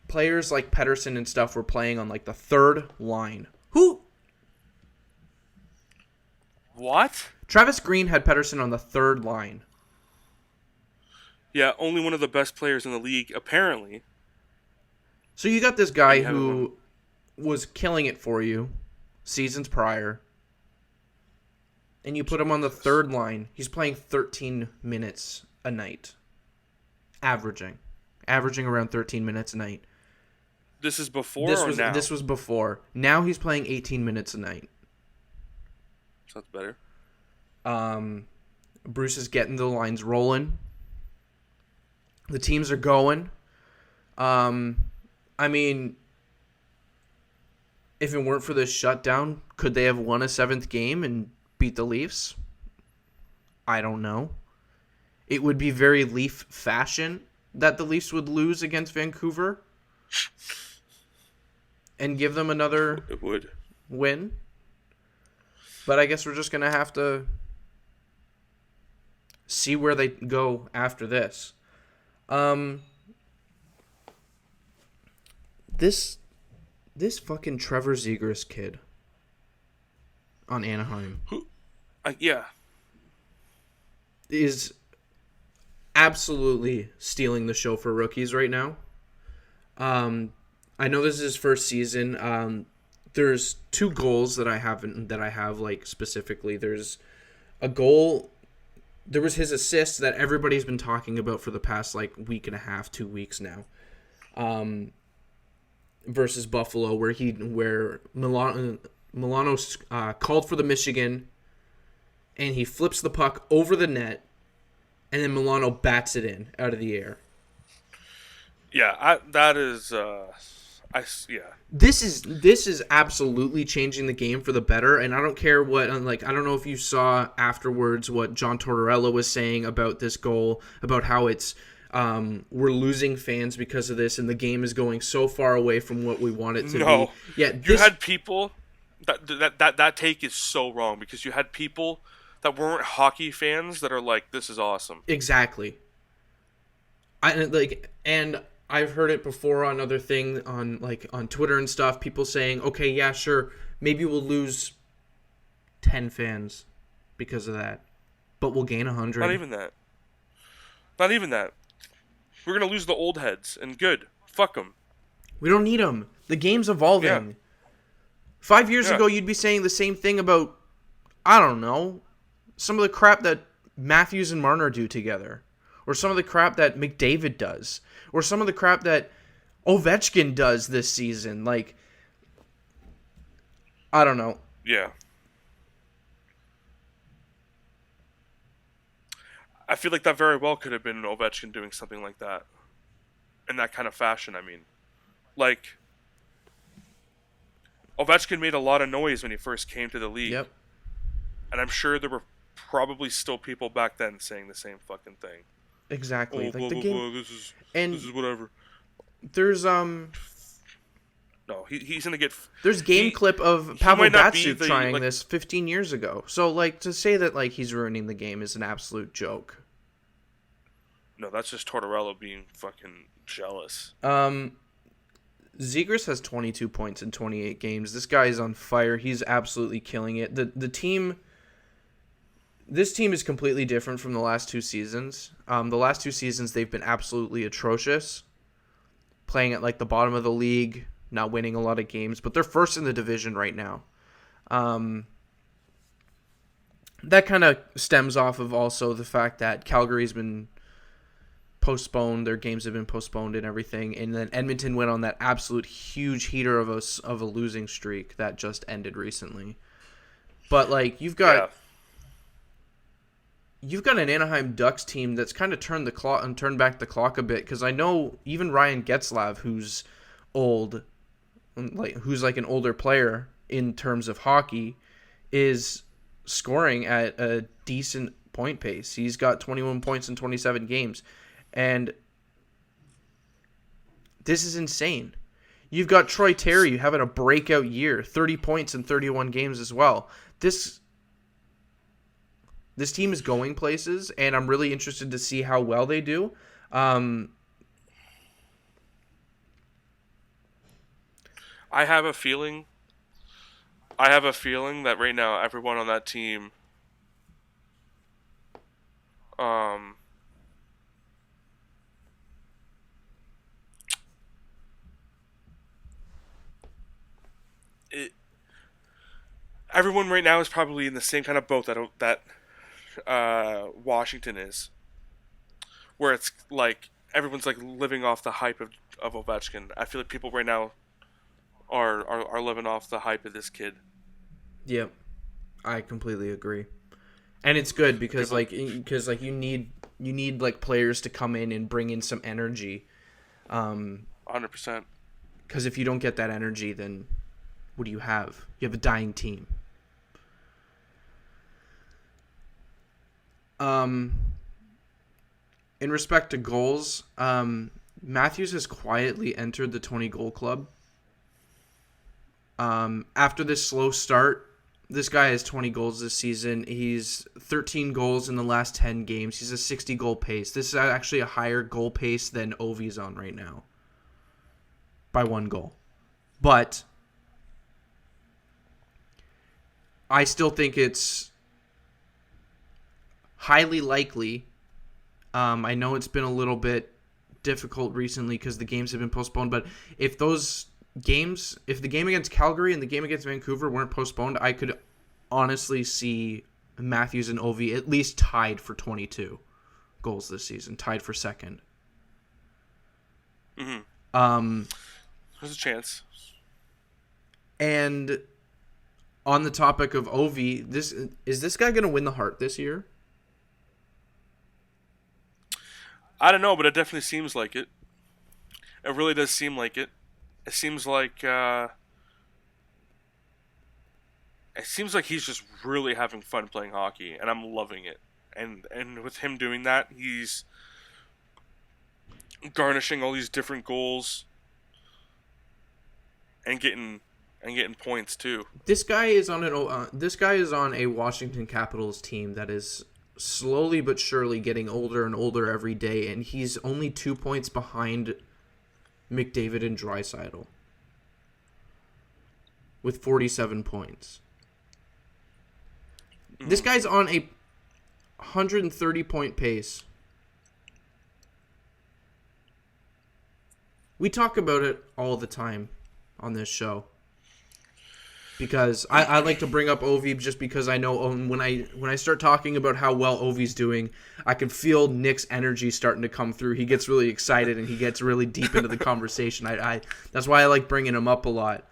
players like Pettersson and stuff were playing on like the third line. Who? What? Travis Green had Pettersson on the third line. Yeah, only one of the best players in the league, apparently. So you got this guy who was killing it for you seasons prior, and you put him on the third line. He's playing 13 minutes a night, averaging around 13 minutes a night. This is before or now? This was before. Now he's playing 18 minutes a night. Sounds better. Bruce is getting the lines rolling. The teams are going. I mean, if it weren't for this shutdown, could they have won a seventh game and beat the Leafs? I don't know. It would be very Leaf fashion that the Leafs would lose against Vancouver and give them another win. But I guess we're just going to have to see where they go after this. This fucking Trevor Zegras kid on Anaheim is absolutely stealing the show for rookies right now. I know this is his first season. There's two goals that I have like specifically. There's a goal. There was his assist that everybody's been talking about for the past like week and a half, 2 weeks now. Versus Buffalo, where Milano called for the Michigan, and he flips the puck over the net, and then Milano bats it in out of the air. Yeah, This is absolutely changing the game for the better, and I don't care what, like, I don't know if you saw afterwards what John Tortorella was saying about this goal, about how it's we're losing fans because of this, and the game is going so far away from what we want it to be. Yeah, you had people that take is so wrong, because you had people that weren't hockey fans that are like, this is awesome. Exactly. And I've heard it before on other thing on Twitter and stuff. People saying, okay, yeah, sure, maybe we'll lose 10 fans because of that, but we'll gain 100. Not even that. We're going to lose the old heads, and good. Fuck them. We don't need them. The game's evolving. Yeah. 5 years ago, you'd be saying the same thing about, I don't know, some of the crap that Matthews and Marner do together. Or some of the crap that McDavid does. Or some of the crap that Ovechkin does this season. Like, I don't know. Yeah. I feel like that very well could have been Ovechkin doing something like that. In that kind of fashion, I mean. Like, Ovechkin made a lot of noise when he first came to the league. Yep. And I'm sure there were probably still people back then saying the same fucking thing. Exactly. Oh, like the game. This is whatever. There's No, he's gonna get. There's game clip of Pavel Datsyuk trying this 15 years ago. So like to say that like he's ruining the game is an absolute joke. No, that's just Tortorella being fucking jealous. Zegras has 22 points in 28 games. This guy is on fire. He's absolutely killing it. The team. This team is completely different from the last two seasons. The last two seasons, they've been absolutely atrocious. Playing at like the bottom of the league, not winning a lot of games. But they're first in the division right now. That kind of stems off of also the fact that Calgary's been postponed. Their games have been postponed and everything. And then Edmonton went on that absolute huge heater of a losing streak that just ended recently. But like you've got... Yeah. You've got an Anaheim Ducks team that's kind of turned back the clock a bit, because I know even Ryan Getzlaf, who's old, who's like an older player in terms of hockey, is scoring at a decent point pace. He's got 21 points in 27 games, and This is insane. You've got Troy Terry having a breakout year, 30 points in 31 games as well. This team is going places, and I'm really interested to see how well they do. I have a feeling that right now everyone on that team everyone right now is probably in the same kind of boat that Washington is, where it's like everyone's like living off the hype of Ovechkin. I feel like people right now are living off the hype of this kid. Yep, I completely agree, and it's good because you need like players to come in and bring in some energy. 100%. Because if you don't get that energy, then what do you have? You have a dying team. In respect to goals, Matthews has quietly entered the 20-goal club. After this slow start, this guy has 20 goals this season. He's 13 goals in the last 10 games. He's a 60-goal pace. This is actually a higher goal pace than Ovi's on right now. By 1 goal. But I still think it's highly likely. I know it's been a little bit difficult recently because the games have been postponed, but if the game against Calgary and the game against Vancouver weren't postponed, I could honestly see Matthews and Ovi at least tied for 22 goals this season, tied for second. Mm-hmm. There's a chance. And on the topic of Ovi, is this guy going to win the Hart this year? I don't know, but it definitely seems like it. It really does seem like it. It seems like he's just really having fun playing hockey, and I'm loving it. And with him doing that, he's garnishing all these different goals and getting points too. This guy is on a Washington Capitals team that is slowly but surely getting older and older every day, and he's only 2 points behind McDavid and Draisaitl with 47 points. Mm-hmm. This guy's on a 130-point pace. We talk about it all the time on this show because I like to bring up Ovi just because I know when I start talking about how well Ovi's doing, I can feel Nick's energy starting to come through. He gets really excited and he gets really deep into the conversation. I that's why I like bringing him up a lot.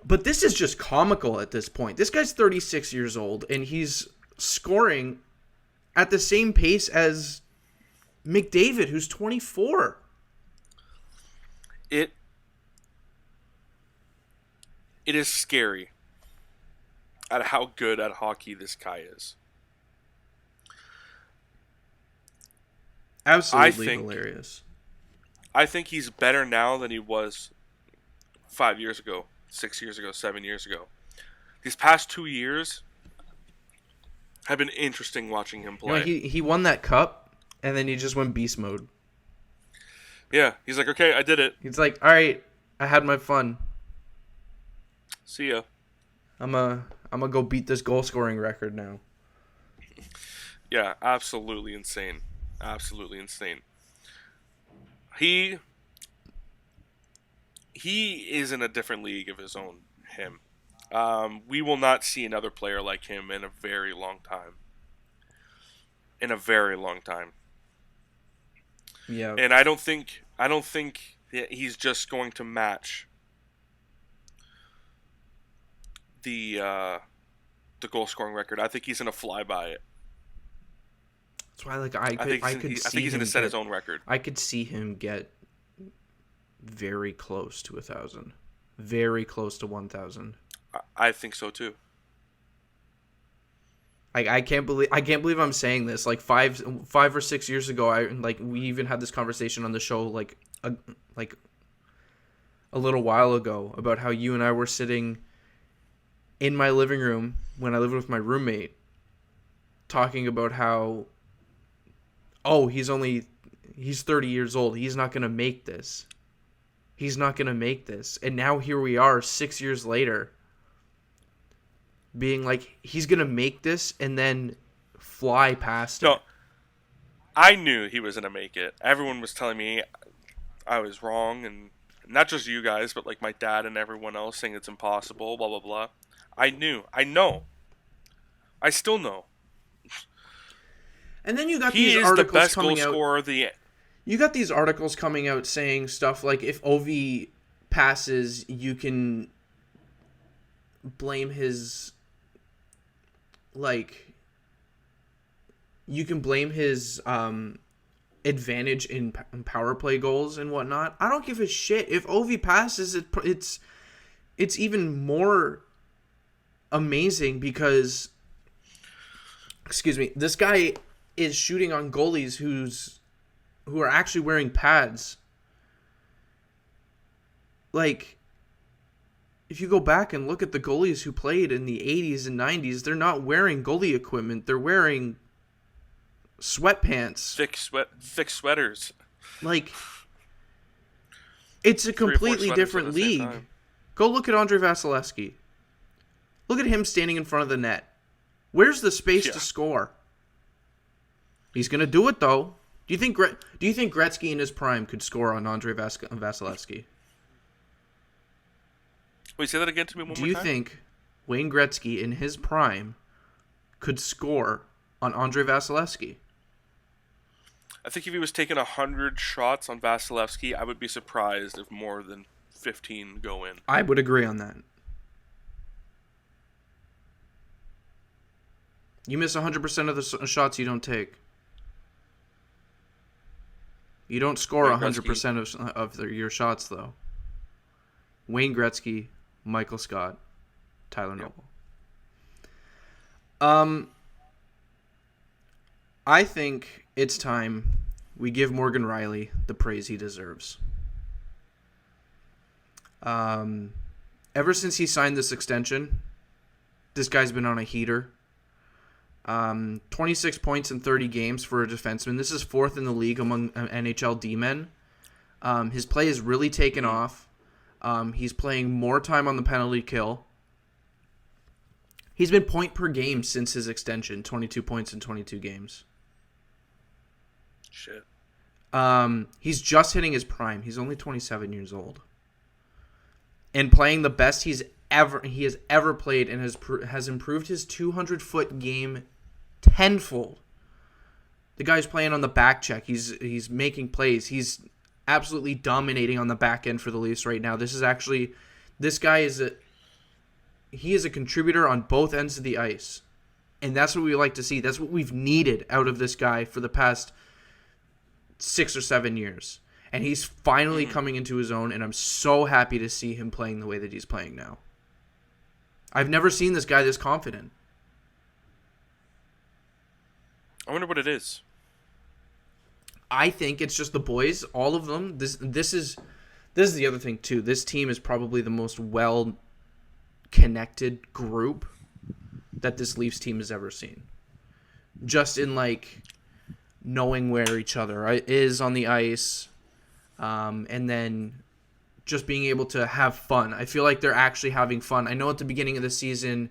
But this is just comical at this point. This guy's 36 years old and he's scoring at the same pace as McDavid, who's 24. It is scary at how good at hockey this guy is. Absolutely hilarious. I think he's better now than he was 5 years ago, 6 years ago, 7 years ago. These past 2 years have been interesting watching him play. You know, he won that cup, and then he just went beast mode. Yeah, he's like, okay, I did it. He's like, all right, I had my fun. See ya. I'm gonna go beat this goal scoring record now. Yeah, absolutely insane. Absolutely insane. He is in a different league of his own. Him. We will not see another player like him in a very long time. In a very long time. Yeah. And I don't think that he's just going to match the goal scoring record. I think he's gonna fly by it. That's why, I think he's gonna set his own record. I could see him get very close to 1,000, very close to 1,000. I think so too. I can't believe I'm saying this. Like 5 or 6 years ago, we even had this conversation on the show like a little while ago about how you and I were sitting in my living room when I lived with my roommate, talking about how, he's 30 years old. He's not gonna make this. He's not gonna make this. And now here we are 6 years later, being like, he's going to make this and then fly past it. No, I knew he was going to make it. Everyone was telling me I was wrong, and not just you guys, but like my dad and everyone else saying it's impossible, blah, blah, blah. I knew. I know. I still know. And then you got these articles coming out. He is the best goal scorer of the... You got these articles coming out saying stuff like, if Ovi passes, you can blame his... advantage in power play goals and whatnot. I don't give a shit. If Ovi passes, it's even more amazing because, this guy is shooting on goalies who are actually wearing pads. Like, if you go back and look at the goalies who played in the 80s and 90s, they're not wearing goalie equipment. They're wearing sweatpants. Thick sweaters. Like, it's a completely different league. Go look at Andrei Vasilevsky. Look at him standing in front of the net. Where's the space to score? He's going to do it, though. Do you think Gretzky in his prime could score on Andrei Vasilevsky? Wait, say that again to me one more time? Do you think Wayne Gretzky in his prime could score on Andrei Vasilevsky? I think if he was taking 100 shots on Vasilevsky, I would be surprised if more than 15 go in. I would agree on that. You miss 100% of the shots you don't take. You don't score 100% of your shots, though. Wayne Gretzky, Michael Scott, Tyler Noble. I think it's time we give Morgan Rielly the praise he deserves. Ever since he signed this extension, this guy's been on a heater. 26 points in 30 games for a defenseman. This is 4th in the league among NHL D-men. His play has really taken off. He's playing more time on the penalty kill. He's been point per game since his extension, 22 points in 22 games. Shit. He's just hitting his prime. He's only 27 years old. And playing the best he has ever played, and has improved his 200-foot game tenfold. The guy's playing on the back check. He's making plays. He's absolutely dominating on the back end for the Leafs right now. This guy is a contributor on both ends of the ice. And that's what we like to see. That's what we've needed out of this guy for the past 6 or 7 years. And he's finally coming into his own, and I'm so happy to see him playing the way that he's playing now. I've never seen this guy this confident. I wonder what it is. I think it's just the boys, all of them. This is the other thing too. This team is probably the most well-connected group that this Leafs team has ever seen. Just in knowing where each other is on the ice, and then just being able to have fun. I feel like they're actually having fun. I know at the beginning of the season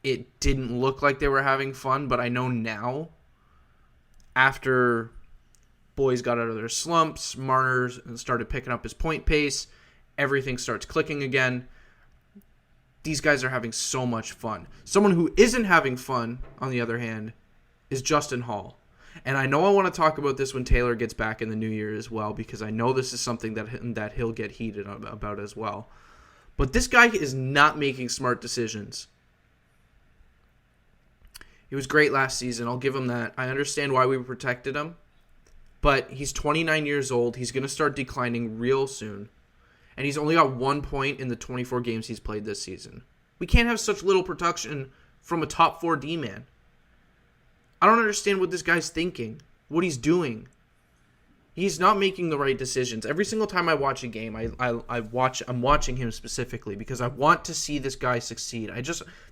it didn't look like they were having fun, but I know now, after boys got out of their slumps, Marner started picking up his point pace, everything starts clicking again. These guys are having so much fun. Someone who isn't having fun, on the other hand, is Justin Hall. And I know I want to talk about this when Taylor gets back in the new year as well, because I know this is something that he'll get heated about as well. But this guy is not making smart decisions. He was great last season. I'll give him that. I understand why we protected him. But he's 29 years old. He's going to start declining real soon. And he's only got 1 point in the 24 games he's played this season. We can't have such little production from a top 4 D-man. I don't understand what this guy's thinking, what he's doing. He's not making the right decisions. Every single time I watch a game, I'm watching him specifically because I want to see this guy succeed.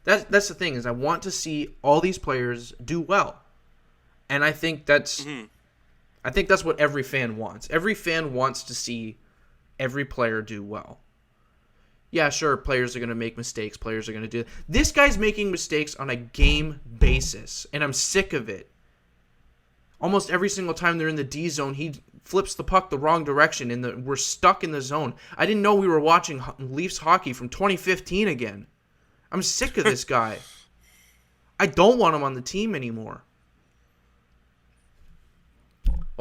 That's the thing, is I want to see all these players do well. And I think that's what every fan wants. Every fan wants to see every player do well. Yeah, sure, players are going to make mistakes. Players are going to do... This guy's making mistakes on a game basis, and I'm sick of it. Almost every single time they're in the D zone, he flips the puck the wrong direction, and we're stuck in the zone. I didn't know we were watching Leafs hockey from 2015 again. I'm sick of this guy. I don't want him on the team anymore.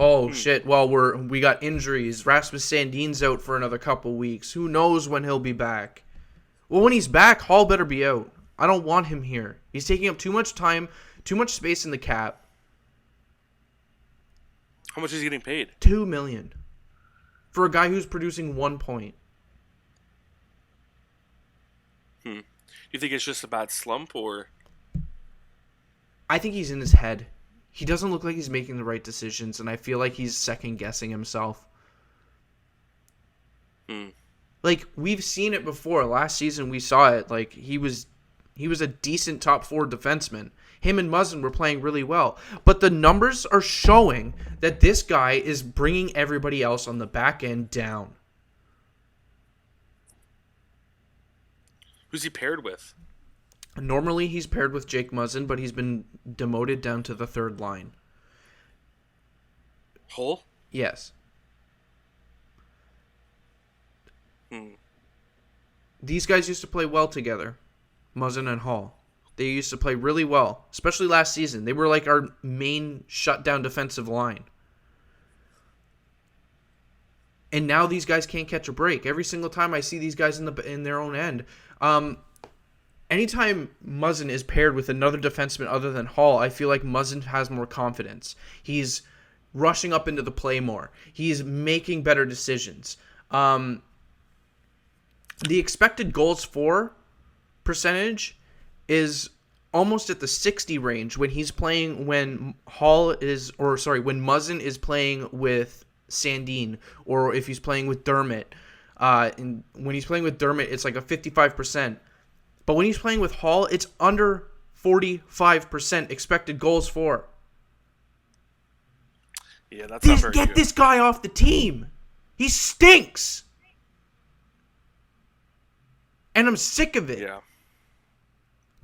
Oh, shit. Well, we got injuries. Rasmus Sandin's out for another couple weeks. Who knows when he'll be back? Well, when he's back, Hall better be out. I don't want him here. He's taking up too much time, too much space in the cap. How much is he getting paid? $2 million. For a guy who's producing 1 point. You think it's just a bad slump, or? I think he's in his head. He doesn't look like he's making the right decisions, and I feel like he's second-guessing himself. Like, we've seen it before. Last season, we saw it. Like, he was a decent top 4 defenseman. Him and Muzzin were playing really well. But the numbers are showing that this guy is bringing everybody else on the back end down. Who's he paired with? Normally, he's paired with Jake Muzzin, but he's been demoted down to the 3rd line. Hull? Yes. These guys used to play well together, Muzzin and Hall. They used to play really well, especially last season. They were like our main shutdown defensive line. And now these guys can't catch a break. Every single time I see these guys in their own end, anytime Muzzin is paired with another defenseman other than Hall, I feel like Muzzin has more confidence. He's rushing up into the play more. He's making better decisions. The expected goals for percentage is almost at the 60 range when Muzzin is playing with Sandin, or if he's playing with Dermott. And when he's playing with Dermott, it's like a 55%. But when he's playing with Hall, it's under 45% expected goals for. Yeah, that's not very good. Get this guy off the team. He stinks. And I'm sick of it. Yeah.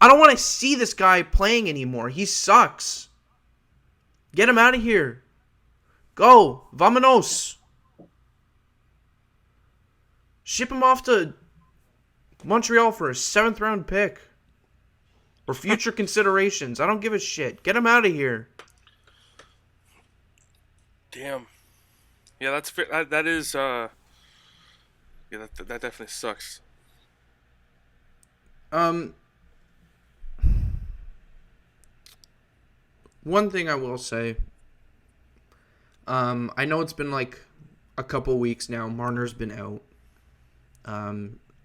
I don't want to see this guy playing anymore. He sucks. Get him out of here. Go. Vamonos. Ship him off to Montreal for a 7th round pick. Or future considerations. I don't give a shit. Get him out of here. Damn. Yeah, that is that definitely sucks. One thing I will say, I know it's been like a couple weeks now. Marner's been out,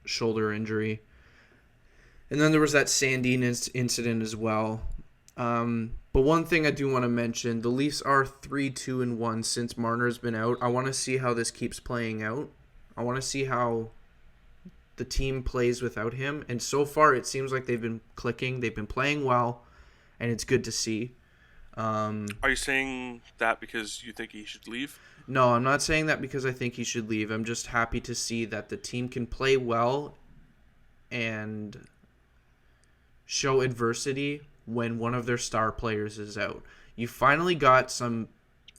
shoulder injury, and then there was that Sandin incident as well. But one thing I do want to mention, the Leafs are 3-2-1 since Marner's been out. I want to see how this keeps playing out. I want to see how the team plays without him, and so far it seems like they've been clicking. They've been playing well, and it's good to see. Are you saying that because you think he should leave? No, I'm not saying that because I think he should leave. I'm just happy to see that the team can play well and show adversity when one of their star players is out. You finally got some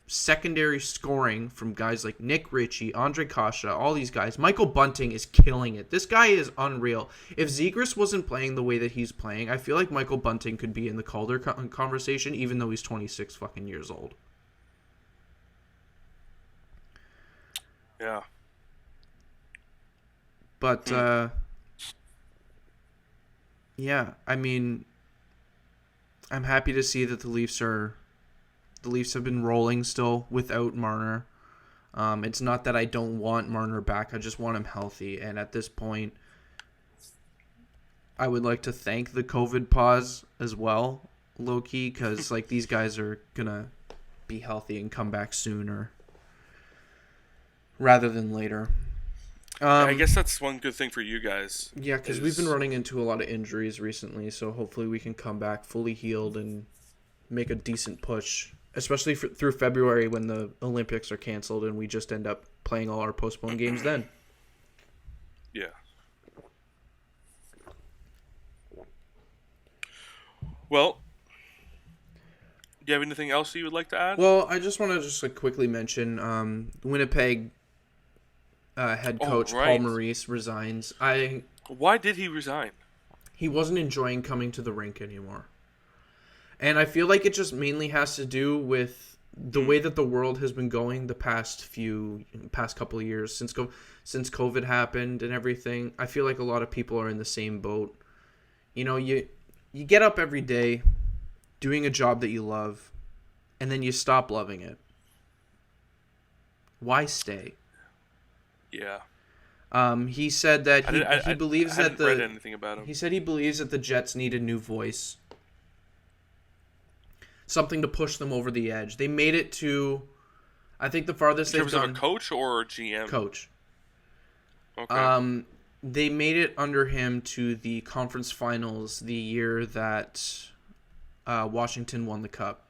secondary scoring from guys like Nick Ritchie, Andre Kasha, all these guys. Michael Bunting is killing it. This guy is unreal. If Zegras wasn't playing the way that he's playing, I feel like Michael Bunting could be in the Calder conversation, even though he's 26 fucking years old. Yeah. But, yeah, I mean, I'm happy to see that the Leafs have been rolling still without Marner. It's not that I don't want Marner back. I just want him healthy. And at this point, I would like to thank the COVID pause as well, low key, because like these guys are gonna be healthy and come back sooner rather than later. I guess that's one good thing for you guys. Yeah, because we've been running into a lot of injuries recently, so hopefully we can come back fully healed and make a decent push, especially through February when the Olympics are canceled and we just end up playing all our postponed games then. Yeah. Well, do you have anything else you would like to add? Well, I just want to like quickly mention Winnipeg head coach Paul Maurice resigns. Why did he resign? He wasn't enjoying coming to the rink anymore. And I feel like it just mainly has to do with the way that the world has been going the past couple of years since COVID happened and everything. I feel like a lot of people are in the same boat. You know, you get up every day doing a job that you love, and then you stop loving it. Why stay? Yeah. He said that he believes that read anything about him. He said he believes that the Jets need a new voice. Something to push them over the edge. They made it to, I think the farthest they've done. In terms of a coach or a GM? Coach. Okay. They made it under him to the conference finals the year that Washington won the cup.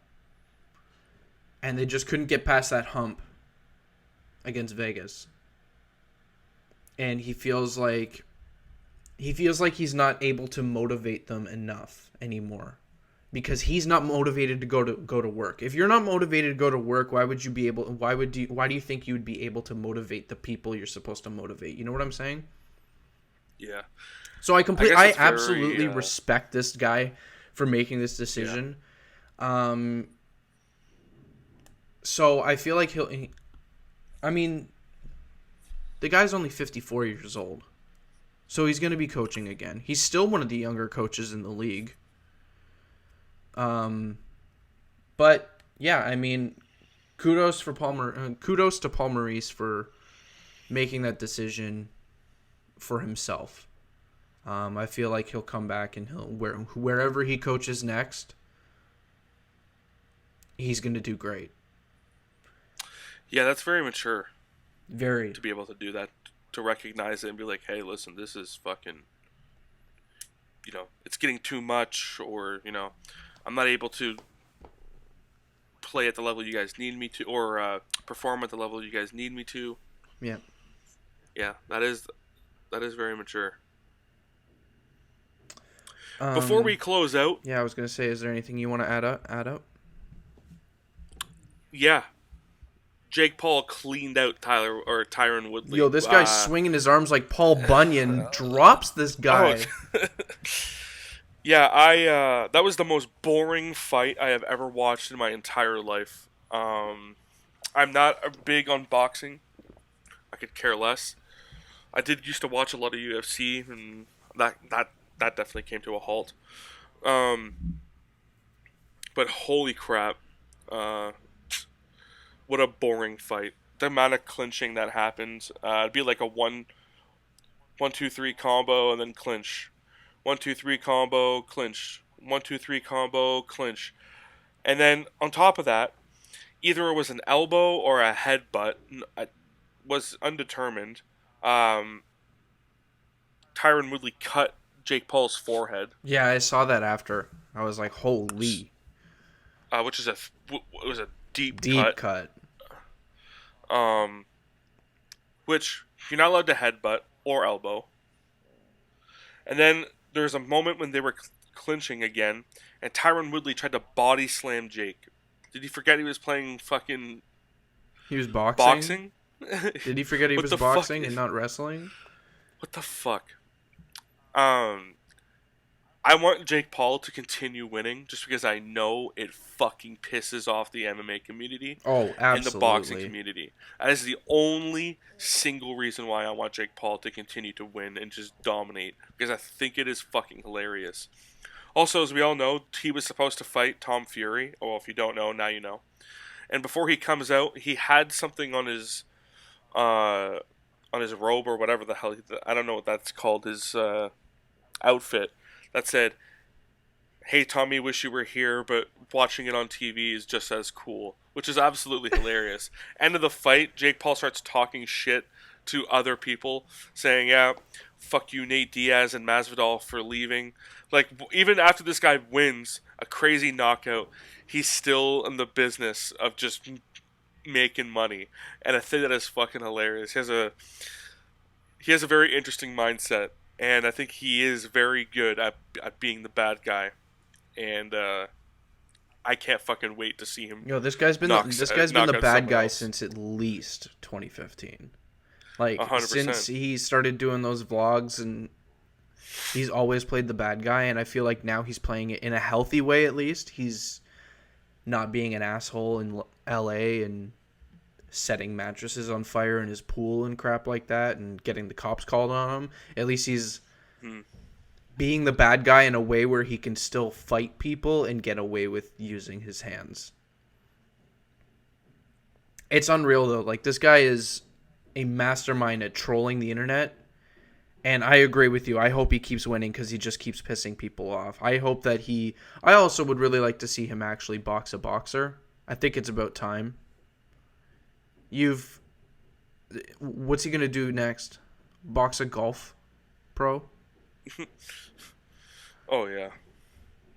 And they just couldn't get past that hump against Vegas. And he feels like he's not able to motivate them enough anymore. Because he's not motivated to go to work. If you're not motivated to go to work, why do you think you would be able to motivate the people you're supposed to motivate? You know what I'm saying? Yeah. So I absolutely respect this guy for making this decision. Yeah. So I feel like the guy's only 54 years old. So he's going to be coaching again. He's still one of the younger coaches in the league. But yeah, I mean, kudos to Paul Maurice for making that decision for himself. I feel like he'll come back and wherever he coaches next, he's going to do great. Yeah, that's very mature. Very. To be able to do that, to recognize it and be like, hey, listen, this is fucking, it's getting too much, or, I'm not able to play at the level you guys need me to, or perform at the level you guys need me to. Yeah. Yeah, that is very mature. Before we close out... Yeah, I was going to say, is there anything you want to add up? Yeah. Jake Paul cleaned out Tyron Woodley. Yo, this guy's swinging his arms like Paul Bunyan. Drops this guy. Oh. Yeah, that was the most boring fight I have ever watched in my entire life. I'm not big on boxing. I could care less. I did used to watch a lot of UFC, and that definitely came to a halt. But holy crap. What a boring fight. The amount of clinching that happened. It'd be like a 1-2-3 combo and then clinch. 1-2-3 combo, clinch. 1-2-3 combo, clinch. And then on top of that, either it was an elbow or a headbutt. Was undetermined. Tyron Woodley cut Jake Paul's forehead. Yeah, I saw that after. I was like, holy. Which is it was a deep cut. Which you're not allowed to headbutt or elbow. And then there's a moment when they were clinching again, and Tyron Woodley tried to body slam Jake. Did he forget he was playing fucking... He was boxing? Did he forget he was boxing and not wrestling? What the fuck? I want Jake Paul to continue winning just because I know it fucking pisses off the MMA community. Oh, absolutely. And the boxing community. That is the only single reason why I want Jake Paul to continue to win and just dominate. Because I think it is fucking hilarious. Also, as we all know, he was supposed to fight Tom Fury. Oh, well, if you don't know, now you know. And before he comes out, he had something on his robe or whatever the hell. I don't know what that's called. His outfit. that said, "Hey Tommy, wish you were here, but watching it on TV is just as cool," which is absolutely hilarious. End of the fight, Jake Paul starts talking shit to other people, saying, "Yeah, fuck you, Nate Diaz and Masvidal for leaving." Like, even after this guy wins a crazy knockout, he's still in the business of just making money, and I think that is fucking hilarious. He has a very interesting mindset, and I think he is very good at being the bad guy. And I can't fucking wait to see him. This guy's been the bad guy since at least 2015. Like 100%. Since he started doing those vlogs, and he's always played the bad guy, and I feel like now he's playing it in a healthy way. At least he's not being an asshole in LA and setting mattresses on fire in his pool and crap like that, and getting the cops called on him. At least he's being the bad guy in a way where he can still fight people and get away with using his hands. It's unreal though. Like, this guy is a mastermind at trolling the internet, and I agree with you. I hope he keeps winning because he just keeps pissing people off. I hope that I also would really like to see him actually box a boxer. I think it's about time. What's he gonna do next? Box a golf pro? Oh yeah.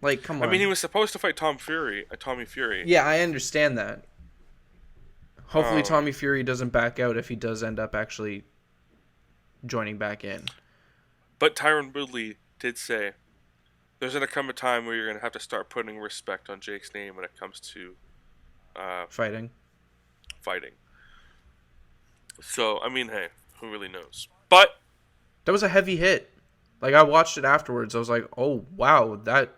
Like, come on. I mean, he was supposed to fight Tommy Fury. Yeah, I understand that. Hopefully Tommy Fury doesn't back out if he does end up actually joining back in. But Tyron Woodley did say there's going to come a time where you're going to have to start putting respect on Jake's name when it comes to fighting. So, I mean, hey, who really knows? But that was a heavy hit. Like, I watched it afterwards. I was like, oh, wow, that...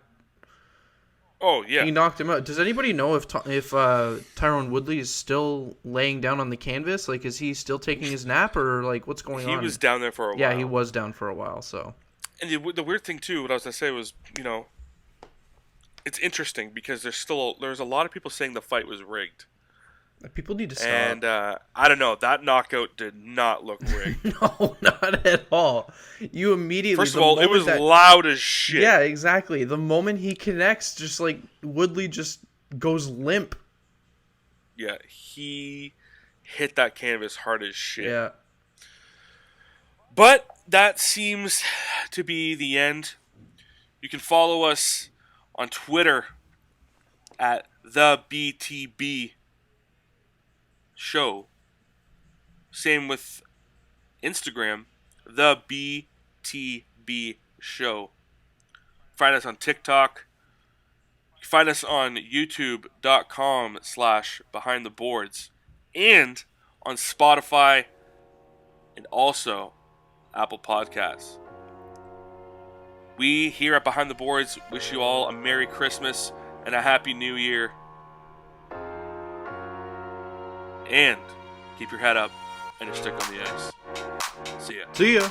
Oh, yeah. He knocked him out. Does anybody know if Tyron Woodley is still laying down on the canvas? Like, is he still taking his nap, or, like, what's going on? He was down there for a while. Yeah, he was down for a while, so... And the weird thing, too, what I was going to say was, it's interesting because there's a lot of people saying the fight was rigged. People need to stop. And I don't know. That knockout did not look rigged. No, not at all. You immediately... First of all, it was loud as shit. Yeah, exactly. The moment he connects, just like Woodley just goes limp. Yeah, he hit that canvas hard as shit. Yeah. But that seems to be the end. You can follow us on Twitter at thebtbshow. Same with Instagram, thebtbshow. Find us on TikTok. Find us on youtube.com/BehindTheBoards. And on Spotify and also Apple Podcasts. We here at Behind the Boards wish you all a Merry Christmas and a Happy New Year. And keep your head up and your stick on the ice. See ya. See ya.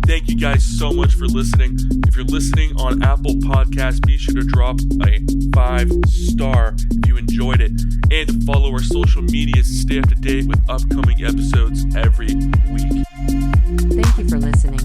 Thank you guys so much for listening. If you're listening on Apple Podcasts, be sure to drop a 5-star if you enjoyed it, and to follow our social media to stay up to date with upcoming episodes every week. Thank you for listening.